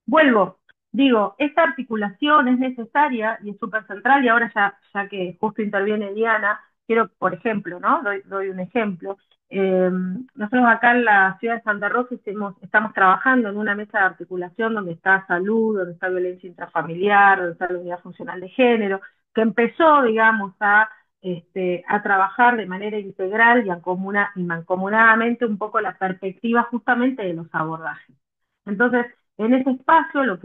vuelvo, digo, esta articulación es necesaria y es súper central, y ahora ya que justo interviene Diana, quiero, por ejemplo, ¿no? Doy un ejemplo. Nosotros acá en la ciudad de Santa Rosa estamos trabajando en una mesa de articulación donde está salud, donde está violencia intrafamiliar, donde está la unidad funcional de género, que empezó, digamos, a trabajar de manera integral y mancomunadamente un poco la perspectiva justamente de los abordajes. Entonces, en ese espacio lo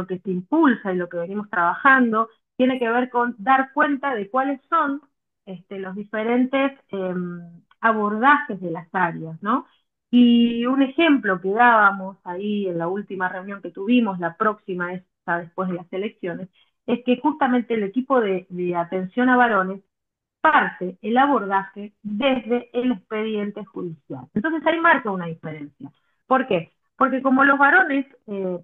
que se impulsa y lo que venimos trabajando tiene que ver con dar cuenta de cuáles son los diferentes abordajes de las áreas, ¿no? Y un ejemplo que dábamos ahí en la última reunión que tuvimos, la próxima es después de las elecciones, es que justamente el equipo de atención a varones parte el abordaje desde el expediente judicial. Entonces ahí marca una diferencia. ¿Por qué? Porque como los varones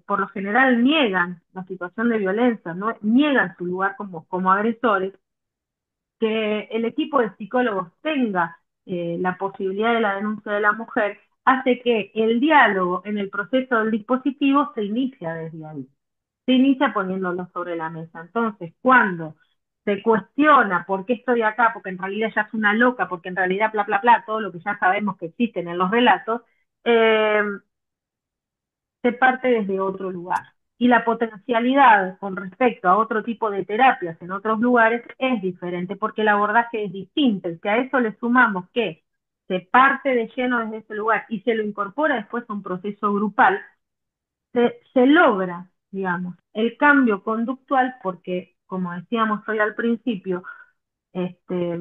por lo general niegan la situación de violencia, ¿no? Niegan su lugar como agresores, que el equipo de psicólogos tenga la posibilidad de la denuncia de la mujer hace que el diálogo en el proceso del dispositivo se inicia desde ahí, se inicia poniéndolo sobre la mesa. Entonces, cuando se cuestiona por qué estoy acá, porque en realidad ya es una loca, porque en realidad bla, bla, bla, todo lo que ya sabemos que existen en los relatos, eh, se parte desde otro lugar. Y la potencialidad con respecto a otro tipo de terapias en otros lugares es diferente, porque el abordaje es distinto. Y si a eso le sumamos que se parte de lleno desde ese lugar y se lo incorpora después a un proceso grupal, se logra, digamos, el cambio conductual porque, como decíamos hoy al principio, este,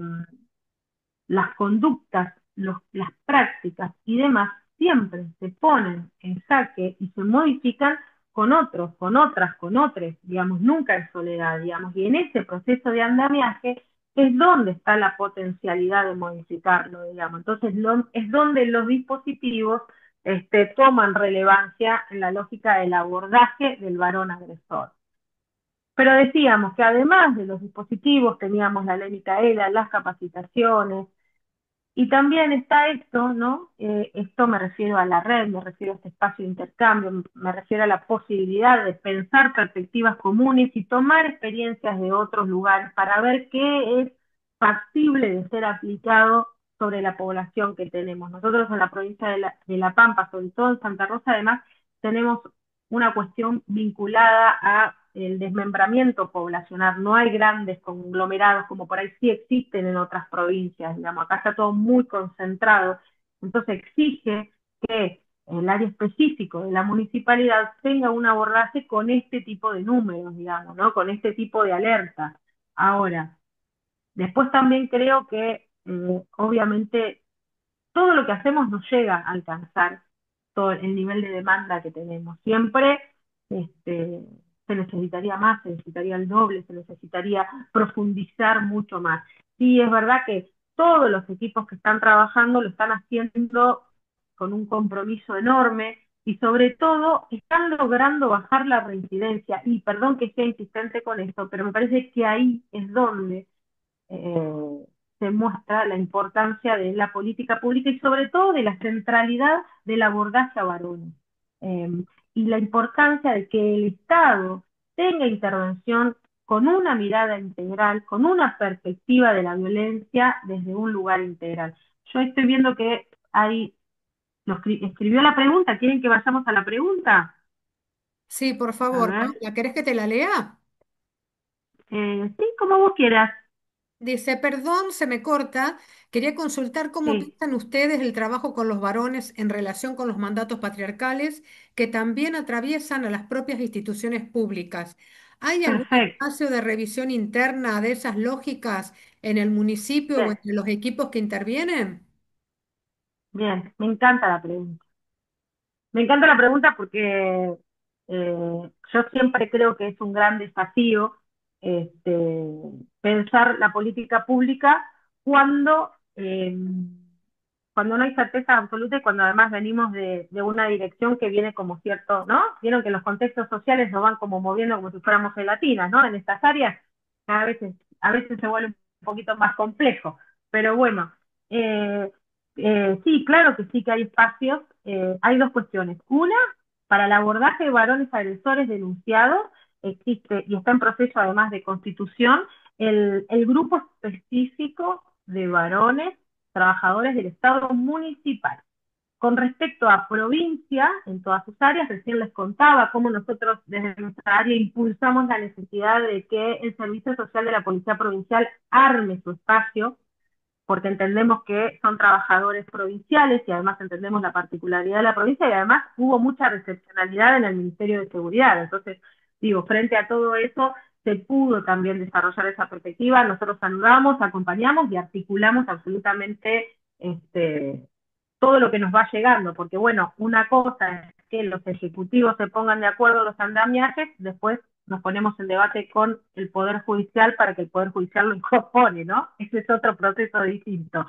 las conductas, las prácticas y demás siempre se ponen en jaque y se modifican con otros, con otras, con otros, digamos, nunca en soledad, digamos, y en ese proceso de andamiaje es donde está la potencialidad de modificarlo, digamos. Entonces es donde los dispositivos toman relevancia en la lógica del abordaje del varón agresor. Pero decíamos que además de los dispositivos teníamos la ley Micaela, las capacitaciones, Y también está esto, ¿no? Esto me refiero a la red, me refiero a este espacio de intercambio, me refiero a la posibilidad de pensar perspectivas comunes y tomar experiencias de otros lugares para ver qué es factible de ser aplicado sobre la población que tenemos. Nosotros en la provincia de La Pampa, sobre todo en Santa Rosa, además, tenemos una cuestión vinculada a el desmembramiento poblacional. No hay grandes conglomerados como por ahí sí existen en otras provincias, digamos, acá está todo muy concentrado, entonces exige que el área específico de la municipalidad tenga un abordaje con este tipo de números, digamos, ¿no? Con este tipo de alerta. Ahora, después también creo que obviamente todo lo que hacemos no llega a alcanzar todo el nivel de demanda que tenemos. Siempre se necesitaría más, se necesitaría el doble, se necesitaría profundizar mucho más. Sí, es verdad que todos los equipos que están trabajando lo están haciendo con un compromiso enorme y sobre todo están logrando bajar la reincidencia. Y perdón que sea insistente con esto, pero me parece que ahí es donde se muestra la importancia de la política pública y sobre todo de la centralidad del abordaje a varones. Eh, y la importancia de que el Estado tenga intervención con una mirada integral, con una perspectiva de la violencia desde un lugar integral. Yo estoy viendo que ahí escribió la pregunta, ¿quieren que vayamos a la pregunta? Sí, por A favor, ver, Paula, ¿querés que te la lea? sí, como vos quieras. Dice, perdón, se me corta. Quería consultar cómo Sí, piensan ustedes el trabajo con los varones en relación con los mandatos patriarcales que también atraviesan a las propias instituciones públicas. ¿Hay algún perfecto. espacio de revisión interna de esas lógicas en el municipio o Bien, entre los equipos que intervienen? bien, me encanta la pregunta. Me encanta la pregunta porque yo siempre creo que es un gran desafío este, pensar la política pública cuando, cuando no hay certeza absoluta y cuando además venimos de una dirección que viene como cierto, ¿no? Vieron que los contextos sociales nos van como moviendo como si fuéramos gelatinas, ¿no? En estas áreas a veces se vuelve un poquito más complejo, pero bueno, eh, sí, claro que sí que hay espacios. Hay dos cuestiones. Una, para el abordaje de varones agresores denunciados, existe y está en proceso además de constitución el grupo específico de varones trabajadores del Estado municipal. Con respecto a provincia, en todas sus áreas, recién les contaba cómo nosotros desde nuestra área impulsamos la necesidad de que el Servicio Social de la Policía Provincial arme su espacio porque entendemos que son trabajadores provinciales y además entendemos la particularidad de la provincia y además hubo mucha recepcionalidad en el Ministerio de Seguridad. Entonces, digo, frente a todo eso, se pudo también desarrollar esa perspectiva. Nosotros saludamos, acompañamos y articulamos absolutamente todo lo que nos va llegando, porque bueno, una cosa es que los ejecutivos se pongan de acuerdo en los andamiajes, después nos ponemos en debate con el Poder Judicial para que el Poder Judicial lo incorpore, ¿no? Ese es otro proceso distinto.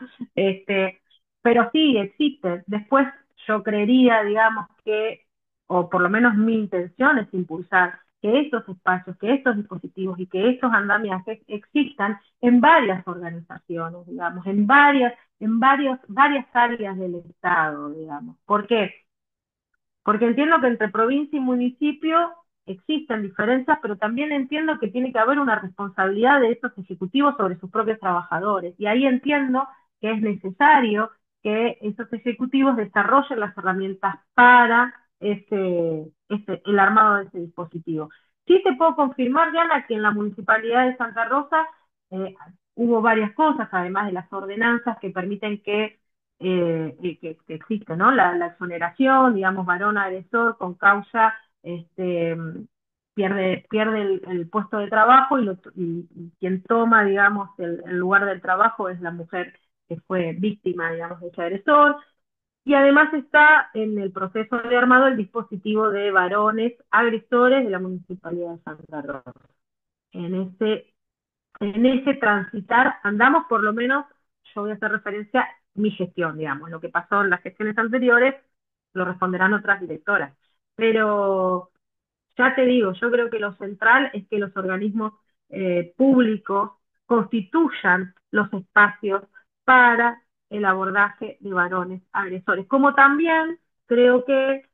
Pero sí, existe. Después yo creería, digamos, que, o por lo menos mi intención es impulsar que estos espacios, que estos dispositivos y que estos andamiajes existan en varias organizaciones, digamos, varias áreas del Estado, digamos. ¿Por qué? Porque entiendo que entre provincia y municipio existen diferencias, pero también entiendo que tiene que haber una responsabilidad de estos ejecutivos sobre sus propios trabajadores. Y ahí entiendo que es necesario que esos ejecutivos desarrollen las herramientas para el armado de ese dispositivo. Sí te puedo confirmar, Diana, que en la Municipalidad de Santa Rosa eh, hubo varias cosas, además de las ordenanzas que permiten que existe, ¿no? La exoneración, digamos, varón agresor con causa, pierde el puesto de trabajo y quien toma, digamos, el lugar del trabajo es la mujer que fue víctima, digamos, de ese agresor. Y además está en el proceso de armado el dispositivo de varones agresores de la Municipalidad de Santa Rosa. En ese en ese transitar andamos, por lo menos, yo voy a hacer referencia a mi gestión, digamos, lo que pasó en las gestiones anteriores lo responderán otras directoras. Pero ya te digo, yo creo que lo central es que los organismos públicos constituyan los espacios para el abordaje de varones agresores. Como también creo que,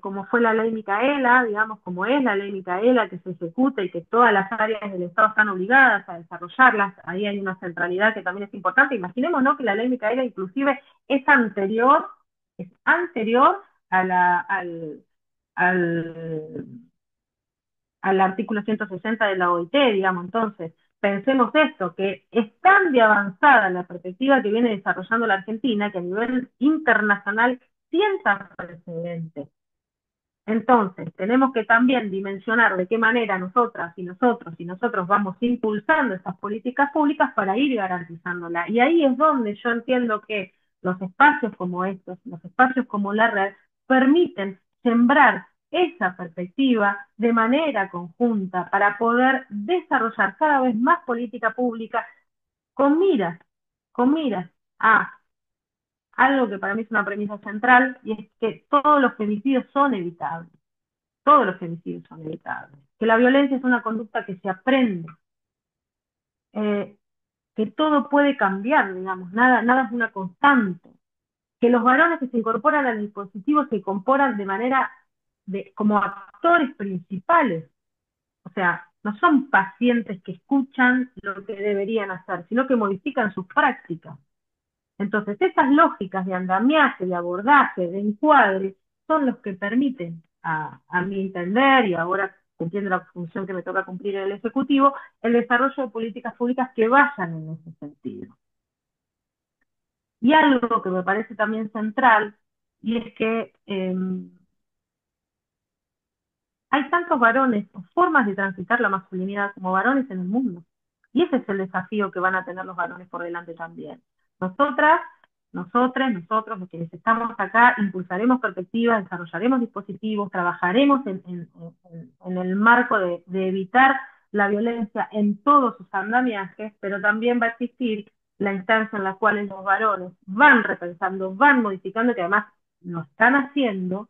como fue la ley Micaela, digamos, como es la ley Micaela que se ejecuta y que todas las áreas del Estado están obligadas a desarrollarlas, ahí hay una centralidad que también es importante. Imaginemos, ¿no?, que la ley Micaela inclusive es anterior a al, al artículo 160 de la OIT, digamos. Entonces, pensemos esto, que es tan de avanzada la perspectiva que viene desarrollando la Argentina que a nivel internacional sienta precedentes. Entonces, tenemos que también dimensionar de qué manera nosotras y nosotros vamos impulsando estas políticas públicas para ir garantizándola. Y ahí es donde yo entiendo que los espacios como estos, los espacios como la red, permiten sembrar esa perspectiva de manera conjunta para poder desarrollar cada vez más política pública con con miras a algo que para mí es una premisa central, y es que todos los femicidios son evitables. Todos los femicidios son evitables. Que la violencia es una conducta que se aprende. Eh, que todo puede cambiar, digamos, nada es una constante. Que los varones que se incorporan al dispositivo se incorporan de manera como actores principales. O sea, no son pacientes que escuchan lo que deberían hacer, sino que modifican sus prácticas. Entonces, esas lógicas de andamiaje, de abordaje, de encuadre, son los que permiten, a mi entender, y ahora cumpliendo la función que me toca cumplir en el Ejecutivo, el desarrollo de políticas públicas que vayan en ese sentido. Y algo que me parece también central, y es que hay tantos varones o formas de transitar la masculinidad como varones en el mundo. Y ese es el desafío que van a tener los varones por delante también. Nosotras, nosotros, los que estamos acá, impulsaremos perspectivas, desarrollaremos dispositivos, trabajaremos en el marco de evitar la violencia en todos sus andamiajes, pero también va a existir la instancia en la cual los varones van repensando, van modificando, que además lo están haciendo,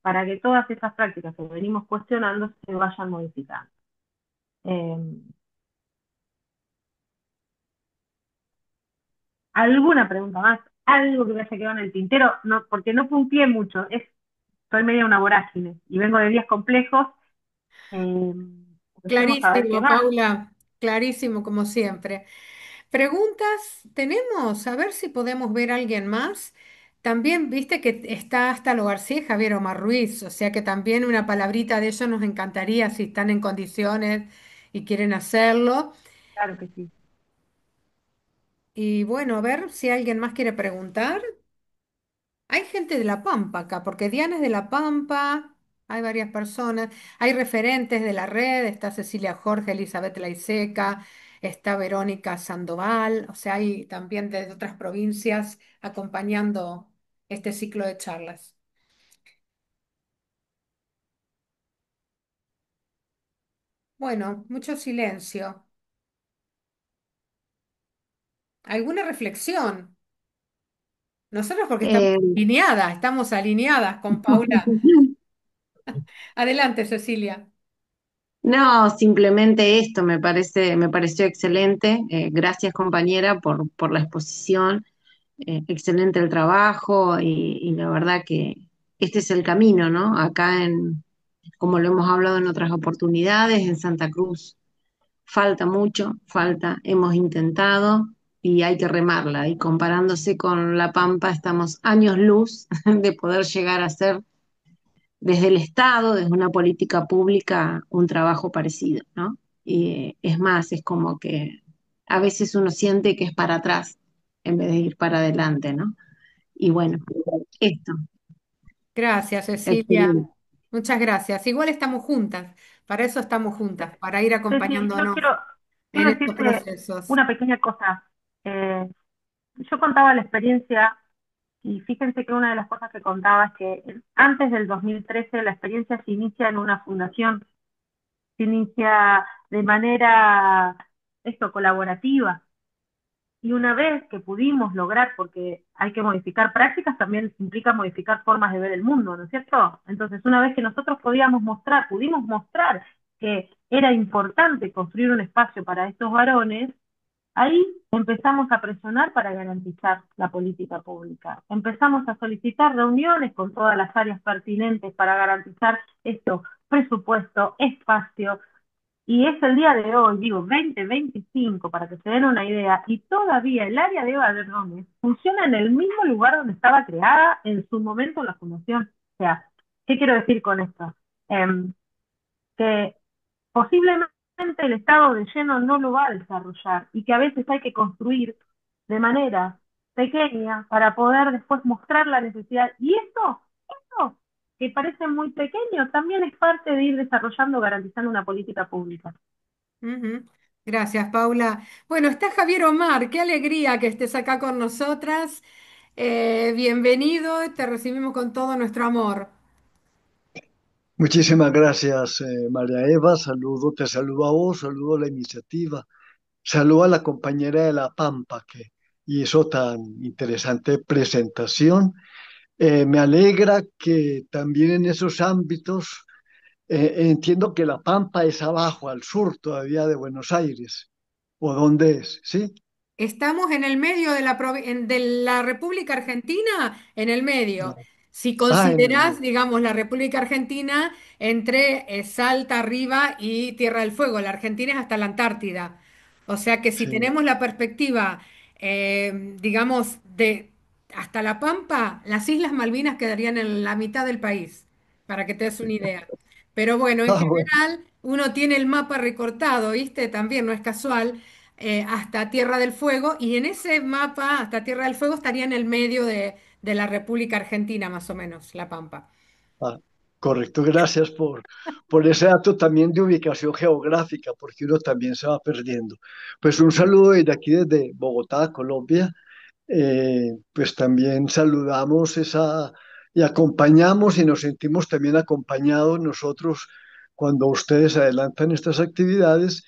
para que todas esas prácticas que venimos cuestionando se vayan modificando. ¿Alguna pregunta más? ¿Algo que me haya quedado en el tintero? No, porque no punteé mucho, soy media una vorágine y vengo de días complejos. Empecemos a ver qué Clarísimo, más. Paula, clarísimo como siempre. ¿Preguntas tenemos? A ver si podemos ver a alguien más. También viste que está hasta Lo García y Javier Omar Ruiz, o sea que también una palabrita de ellos nos encantaría si están en condiciones y quieren hacerlo. Claro que sí. Y bueno, a ver si alguien más quiere preguntar. Hay gente de La Pampa acá, porque Diana es de La Pampa, hay varias personas, hay referentes de la red, está Cecilia Jorge, Elizabeth Laiseca, está Verónica Sandoval, o sea, hay también de otras provincias acompañando este ciclo de charlas. Bueno, mucho silencio. ¿Alguna reflexión? Nosotros porque estamos alineadas con Paula. Adelante, Cecilia. No, simplemente esto me pareció excelente. Gracias, compañera, por la exposición. Excelente el trabajo y la verdad que este es el camino, ¿no? Como lo hemos hablado en otras oportunidades, en Santa Cruz falta mucho, hemos intentado y hay que remarla. Y comparándose con La Pampa, estamos años luz de poder llegar a hacer desde el Estado, desde una política pública, un trabajo parecido, ¿no? Y es más, es como que a veces uno siente que es para atrás en vez de ir para adelante, ¿no? Y bueno, esto, Gracias, Cecilia. excelente. Muchas gracias. Igual estamos juntas, para eso estamos juntas, para ir Ceci, acompañándonos en quiero estos decirte procesos. una pequeña cosa. Yo contaba la experiencia. Y fíjense que una de las cosas que contaba es que antes del 2013 la experiencia se inicia en una fundación, se inicia de manera colaborativa. Y una vez que pudimos lograr, porque hay que modificar prácticas, también implica modificar formas de ver el mundo, ¿no es cierto? Entonces, una vez que nosotros pudimos mostrar que era importante construir un espacio para estos varones, Ahí empezamos a presionar para garantizar la política pública. Empezamos a solicitar reuniones con todas las áreas pertinentes para garantizar esto, presupuesto, espacio, y es el día de hoy, digo, 2025, para que se den una idea, y todavía el área de Badrones funciona en el mismo lugar donde estaba creada en su momento la fundación. O sea, ¿qué quiero decir con esto? Que posiblemente el estado de lleno no lo va a desarrollar y que a veces hay que construir de manera pequeña para poder después mostrar la necesidad. Y esto que parece muy pequeño, también es parte de ir desarrollando, garantizando una política pública. Ujú. Gracias, Paula. Bueno, está Javier Omar, qué alegría que estés acá con nosotras. Bienvenido, te recibimos con todo nuestro amor. Muchísimas gracias, María Eva. Saludo, te saludo a vos, saludo a la iniciativa, saludo a la compañera de La Pampa que hizo tan interesante presentación. Me alegra que también en esos ámbitos, entiendo que La Pampa es abajo, al sur todavía de Buenos Aires, ¿o dónde es? ¿Sí? Estamos en el medio de de la República Argentina, en el medio. Si Ah, en considerás, el, digamos, la República Argentina entre Salta arriba y Tierra del Fuego, la Argentina es hasta la Antártida. O sea que si sí. tenemos la perspectiva, digamos, de hasta La Pampa, las Islas Malvinas quedarían en la mitad del país, para que te des una idea. Pero bueno, en Ah, bueno. general uno tiene el mapa recortado, ¿viste? También no es casual hasta Tierra del Fuego, y en ese mapa, hasta Tierra del Fuego, estaría en el medio de la República Argentina, más o menos, La Pampa. Ah, correcto, gracias por ese dato también de ubicación geográfica, porque uno también se va perdiendo. Pues un saludo desde aquí, desde Bogotá, Colombia. Pues también saludamos esa y acompañamos y nos sentimos también acompañados nosotros cuando ustedes adelantan estas actividades,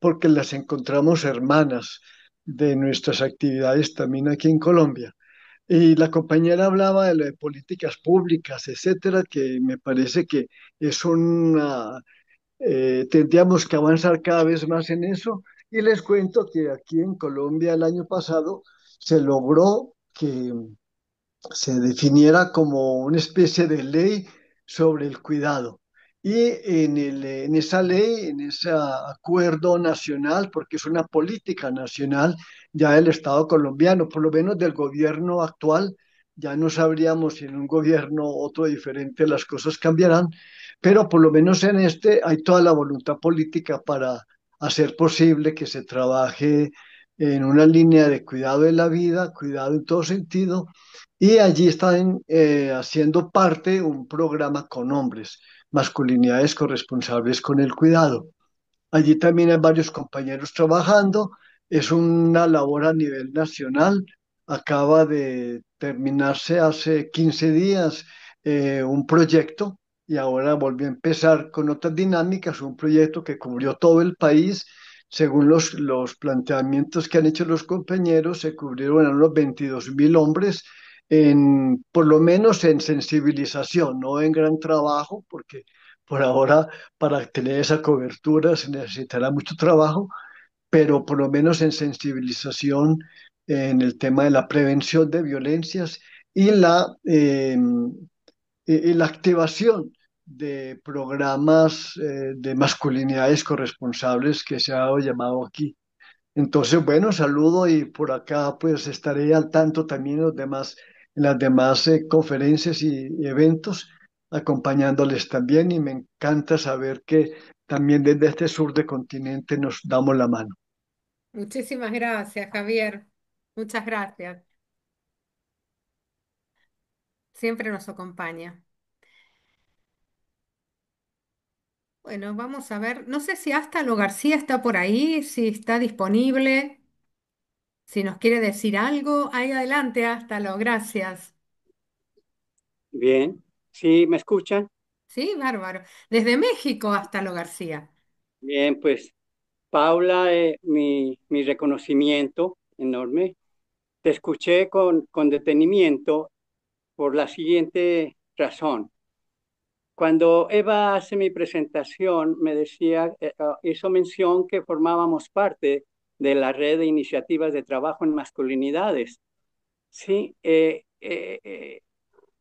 porque las encontramos hermanas de nuestras actividades también aquí en Colombia. Y la compañera hablaba de, lo de políticas públicas, etcétera, que me parece que es tendríamos que avanzar cada vez más en eso. Y les cuento que aquí en Colombia el año pasado se logró que se definiera como una especie de ley sobre el cuidado. Y en esa ley, en ese acuerdo nacional, porque es una política nacional ya del Estado colombiano, por lo menos del gobierno actual, ya no sabríamos si en un gobierno otro diferente las cosas cambiarán, pero por lo menos en este hay toda la voluntad política para hacer posible que se trabaje en una línea de cuidado de la vida, cuidado en todo sentido, y allí están haciendo parte un programa con hombres, masculinidades corresponsables con el cuidado. Allí también hay varios compañeros trabajando. Es una labor a nivel nacional. Acaba de terminarse hace 15 días un proyecto y ahora volvió a empezar con otras dinámicas, un proyecto que cubrió todo el país. Según los planteamientos que han hecho los compañeros, se cubrieron a unos 22.000 hombres por lo menos en sensibilización, no en gran trabajo, porque por ahora para tener esa cobertura se necesitará mucho trabajo, pero por lo menos en sensibilización en el tema de la prevención de violencias y la activación de programas de masculinidades corresponsables que se ha llamado aquí. Entonces, bueno, saludo y por acá pues estaré al tanto también en las demás conferencias y eventos, acompañándoles también y me encanta saber que también desde este sur de continente nos damos la mano. Muchísimas gracias, Javier. Muchas gracias. Siempre nos acompaña. Bueno, vamos a ver. No sé si Lo García está por ahí, si está disponible, si nos quiere decir algo. Ahí adelante, Lo. Gracias. Bien, ¿sí me escuchan? Sí, bárbaro. Desde México, Lo García. Bien, pues Paula, mi reconocimiento enorme. Te escuché con detenimiento por la siguiente razón. Cuando Eva hace mi presentación, me decía, hizo mención que formábamos parte de la red de iniciativas de trabajo en masculinidades. Sí,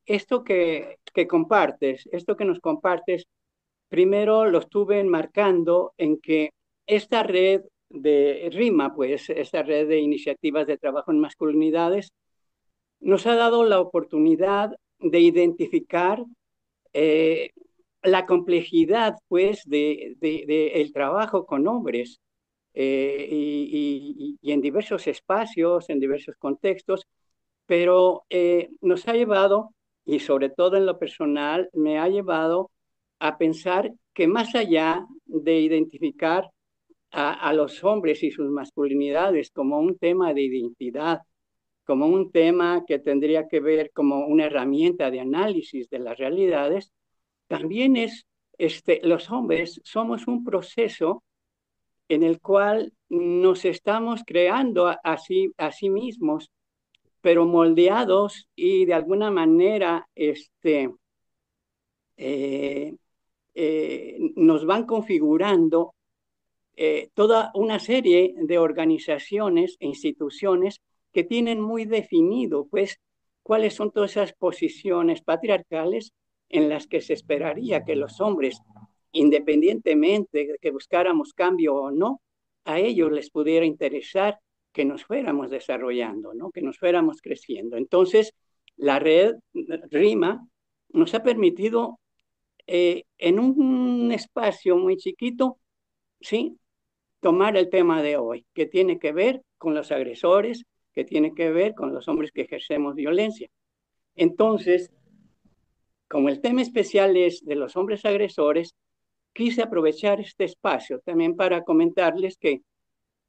esto que compartes, esto que nos compartes, primero lo estuve enmarcando en que esta red de RIMA, pues esta red de iniciativas de trabajo en masculinidades, nos ha dado la oportunidad de identificar la complejidad, pues, de el trabajo con hombres y en diversos espacios, en diversos contextos, pero nos ha llevado, y sobre todo en lo personal, me ha llevado a pensar que más allá de identificar a los hombres y sus masculinidades como un tema de identidad, como un tema que tendría que ver como una herramienta de análisis de las realidades, también es, los hombres somos un proceso en el cual nos estamos creando a sí mismos, pero moldeados y de alguna manera nos van configurando toda una serie de organizaciones e instituciones que tienen muy definido, pues, cuáles son todas esas posiciones patriarcales en las que se esperaría que los hombres, independientemente de que buscáramos cambio o no, a ellos les pudiera interesar que nos fuéramos desarrollando, ¿no? Que nos fuéramos creciendo. Entonces, la red RIMA nos ha permitido en un espacio muy chiquito, ¿sí?, tomar el tema de hoy, que tiene que ver con los agresores, que tiene que ver con los hombres que ejercemos violencia. Entonces, como el tema especial es de los hombres agresores, quise aprovechar este espacio también para comentarles que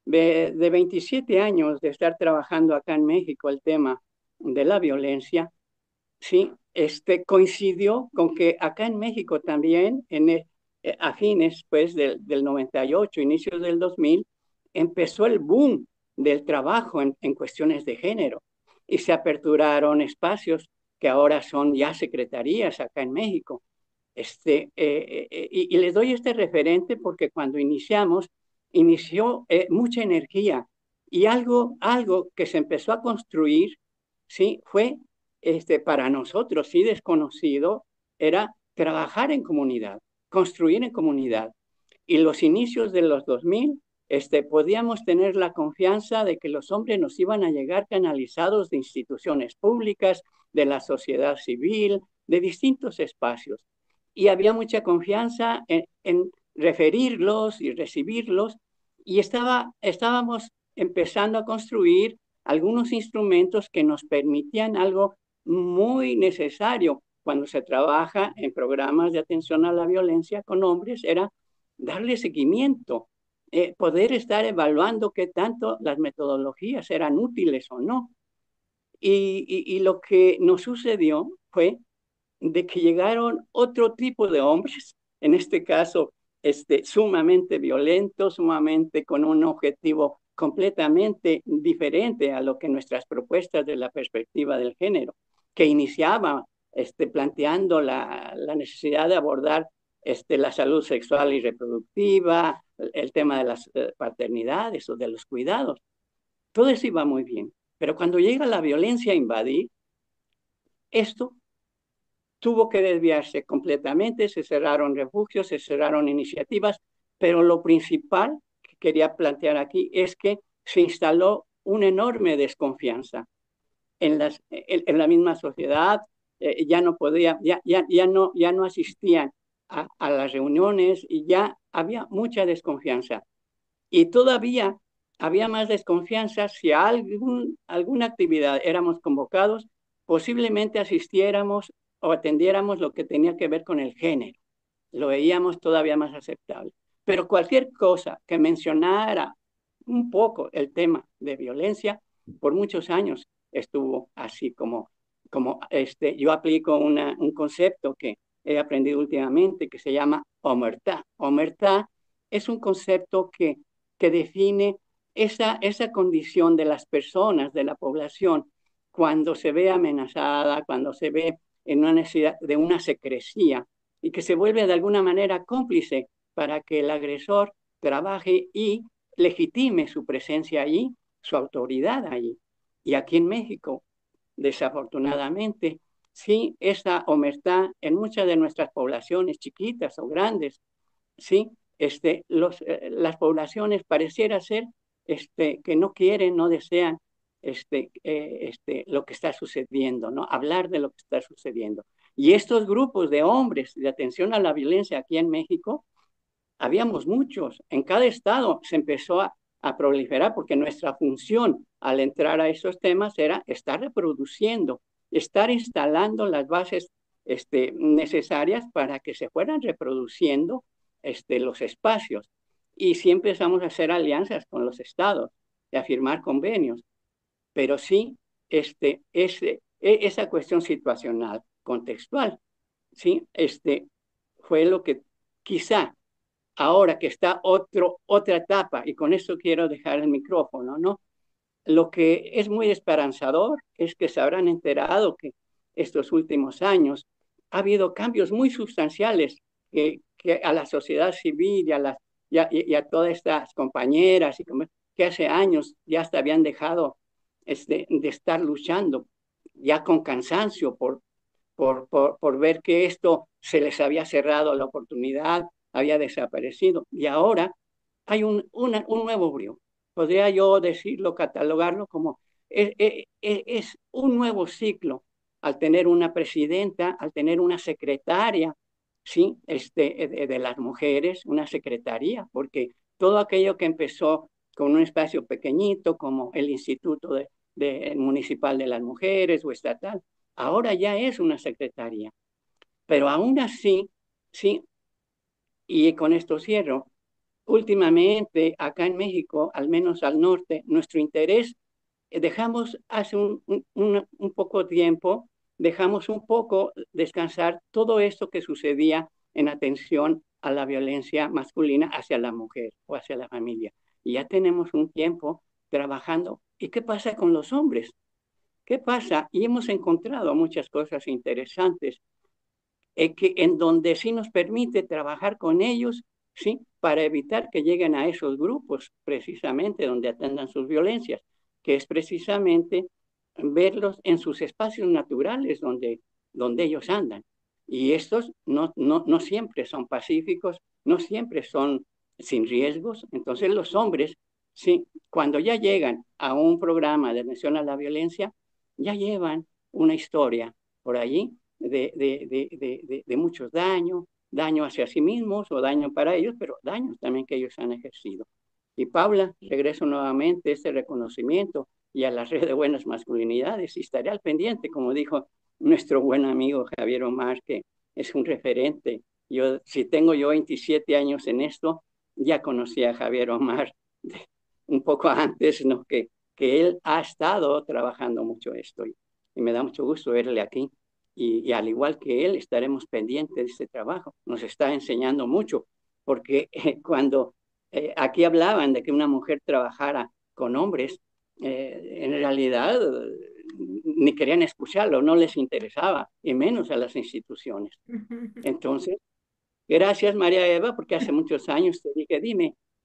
de 27 años de estar trabajando acá en México el tema de la violencia, sí, coincidió con que acá en México también, a fines pues, del 98, inicios del 2000, empezó el boom del trabajo en cuestiones de género y se aperturaron espacios que ahora son ya secretarías acá en México. Y les doy este referente porque cuando inició mucha energía y algo que se empezó a construir, ¿sí?, fue para nosotros, sí desconocido, era trabajar en comunidad, construir en comunidad. Y los inicios de los 2000, podíamos tener la confianza de que los hombres nos iban a llegar canalizados de instituciones públicas, de la sociedad civil, de distintos espacios. Y había mucha confianza en referirlos y recibirlos, y estábamos empezando a construir algunos instrumentos que nos permitían algo muy necesario cuando se trabaja en programas de atención a la violencia con hombres, era darle seguimiento, poder estar evaluando qué tanto las metodologías eran útiles o no. Y lo que nos sucedió fue de que llegaron otro tipo de hombres, en este caso sumamente violentos, sumamente con un objetivo completamente diferente a lo que nuestras propuestas de la perspectiva del género, que iniciaba planteando la necesidad de abordar la salud sexual y reproductiva, el tema de las paternidades o de los cuidados. Todo eso iba muy bien, pero cuando llega la violencia a invadir, esto tuvo que desviarse completamente, se cerraron refugios, se cerraron iniciativas, pero lo principal que quería plantear aquí es que se instaló una enorme desconfianza en la misma sociedad, ya no asistían a las reuniones y ya había mucha desconfianza. Y todavía había más desconfianza si a alguna actividad éramos convocados, posiblemente asistiéramos o atendiéramos lo que tenía que ver con el género. Lo veíamos todavía más aceptable. Pero cualquier cosa que mencionara un poco el tema de violencia, por muchos años estuvo así como yo aplico un concepto que he aprendido últimamente que se llama omertá. Omertá es un concepto que define esa condición de las personas, de la población, cuando se ve amenazada, cuando se ve en una necesidad de una secrecía y que se vuelve de alguna manera cómplice para que el agresor trabaje y legitime su presencia allí, su autoridad allí. Y aquí en México, desafortunadamente, sí, esa omertad en muchas de nuestras poblaciones chiquitas o grandes, sí, las poblaciones pareciera ser que no quieren, no desean lo que está sucediendo, ¿no? Hablar de lo que está sucediendo. Y estos grupos de hombres de atención a la violencia aquí en México, habíamos muchos. En cada estado se empezó a proliferar porque nuestra función al entrar a esos temas era estar reproduciendo, estar instalando las bases necesarias para que se fueran reproduciendo los espacios. Y sí empezamos a hacer alianzas con los estados y a firmar convenios. Pero sí, esa cuestión situacional, contextual, ¿sí? Fue lo que quizá ahora que está otra etapa, y con esto quiero dejar el micrófono, ¿no? Lo que es muy esperanzador es que se habrán enterado que estos últimos años ha habido cambios muy sustanciales que a la sociedad civil y a todas estas compañeras que hace años ya hasta habían dejado de estar luchando ya con cansancio por ver que esto se les había cerrado la oportunidad, había desaparecido. Y ahora hay un nuevo brío. Podría yo decirlo, catalogarlo como es un nuevo ciclo al tener una presidenta, al tener una secretaria, ¿sí? De las mujeres, una secretaría, porque todo aquello que empezó con un espacio pequeñito como el Instituto Municipal de las Mujeres o estatal, ahora ya es una secretaría. Pero aún así, sí, y con esto cierro, últimamente acá en México, al menos al norte, nuestro interés, dejamos hace un poco tiempo, dejamos un poco descansar todo esto que sucedía en atención a la violencia masculina hacia la mujer o hacia la familia. Y ya tenemos un tiempo trabajando. ¿Y qué pasa con los hombres? ¿Qué pasa? Y hemos encontrado muchas cosas interesantes en donde sí nos permite trabajar con ellos, ¿sí? Para evitar que lleguen a esos grupos, precisamente donde atendan sus violencias, que es precisamente verlos en sus espacios naturales donde ellos andan. Y estos no siempre son pacíficos, no siempre son sin riesgos. Entonces los hombres, sí, cuando ya llegan a un programa de atención a la violencia, ya llevan una historia por allí de muchos daños, daño hacia sí mismos o daño para ellos, pero daños también que ellos han ejercido. Y Paula, regreso nuevamente a este reconocimiento y a la red de buenas masculinidades y estaré al pendiente, como dijo nuestro buen amigo Javier Omar, que es un referente. Si tengo yo 27 años en esto, ya conocí a Javier Omar un poco antes, ¿no? Que él ha estado trabajando mucho esto y me da mucho gusto verle aquí. Y al igual que él, estaremos pendientes de este trabajo. Nos está enseñando mucho, porque cuando aquí hablaban de que una mujer trabajara con hombres, en realidad ni querían escucharlo, no les interesaba, y menos a las instituciones. Entonces, gracias María Eva, porque hace muchos años te dije,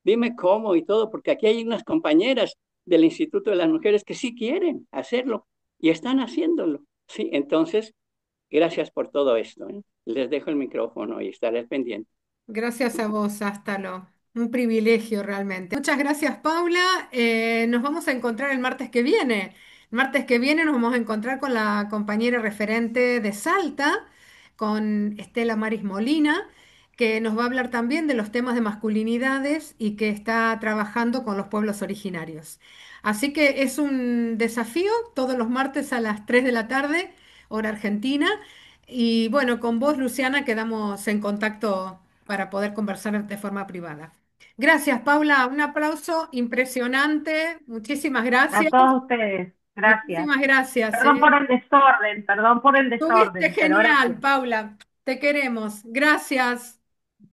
dime cómo y todo, porque aquí hay unas compañeras del Instituto de las Mujeres que sí quieren hacerlo y están haciéndolo. Sí, entonces, gracias por todo esto, ¿eh? Les dejo el micrófono y estaré pendiente. Gracias a vos, Ástalo. Un privilegio realmente. Muchas gracias, Paula. Nos vamos a encontrar el martes que viene. El martes que viene nos vamos a encontrar con la compañera referente de Salta, con Estela Maris Molina, que nos va a hablar también de los temas de masculinidades y que está trabajando con los pueblos originarios. Así que es un desafío todos los martes a las 3 de la tarde, hora argentina. Y bueno, con vos, Luciana, quedamos en contacto para poder conversar de forma privada. Gracias, Paula. Un aplauso impresionante. Muchísimas A gracias. todos ustedes, gracias. Muchísimas gracias. Perdón por el Estuviste desorden, pero ahora genial, sí. Paula. Te queremos. Gracias.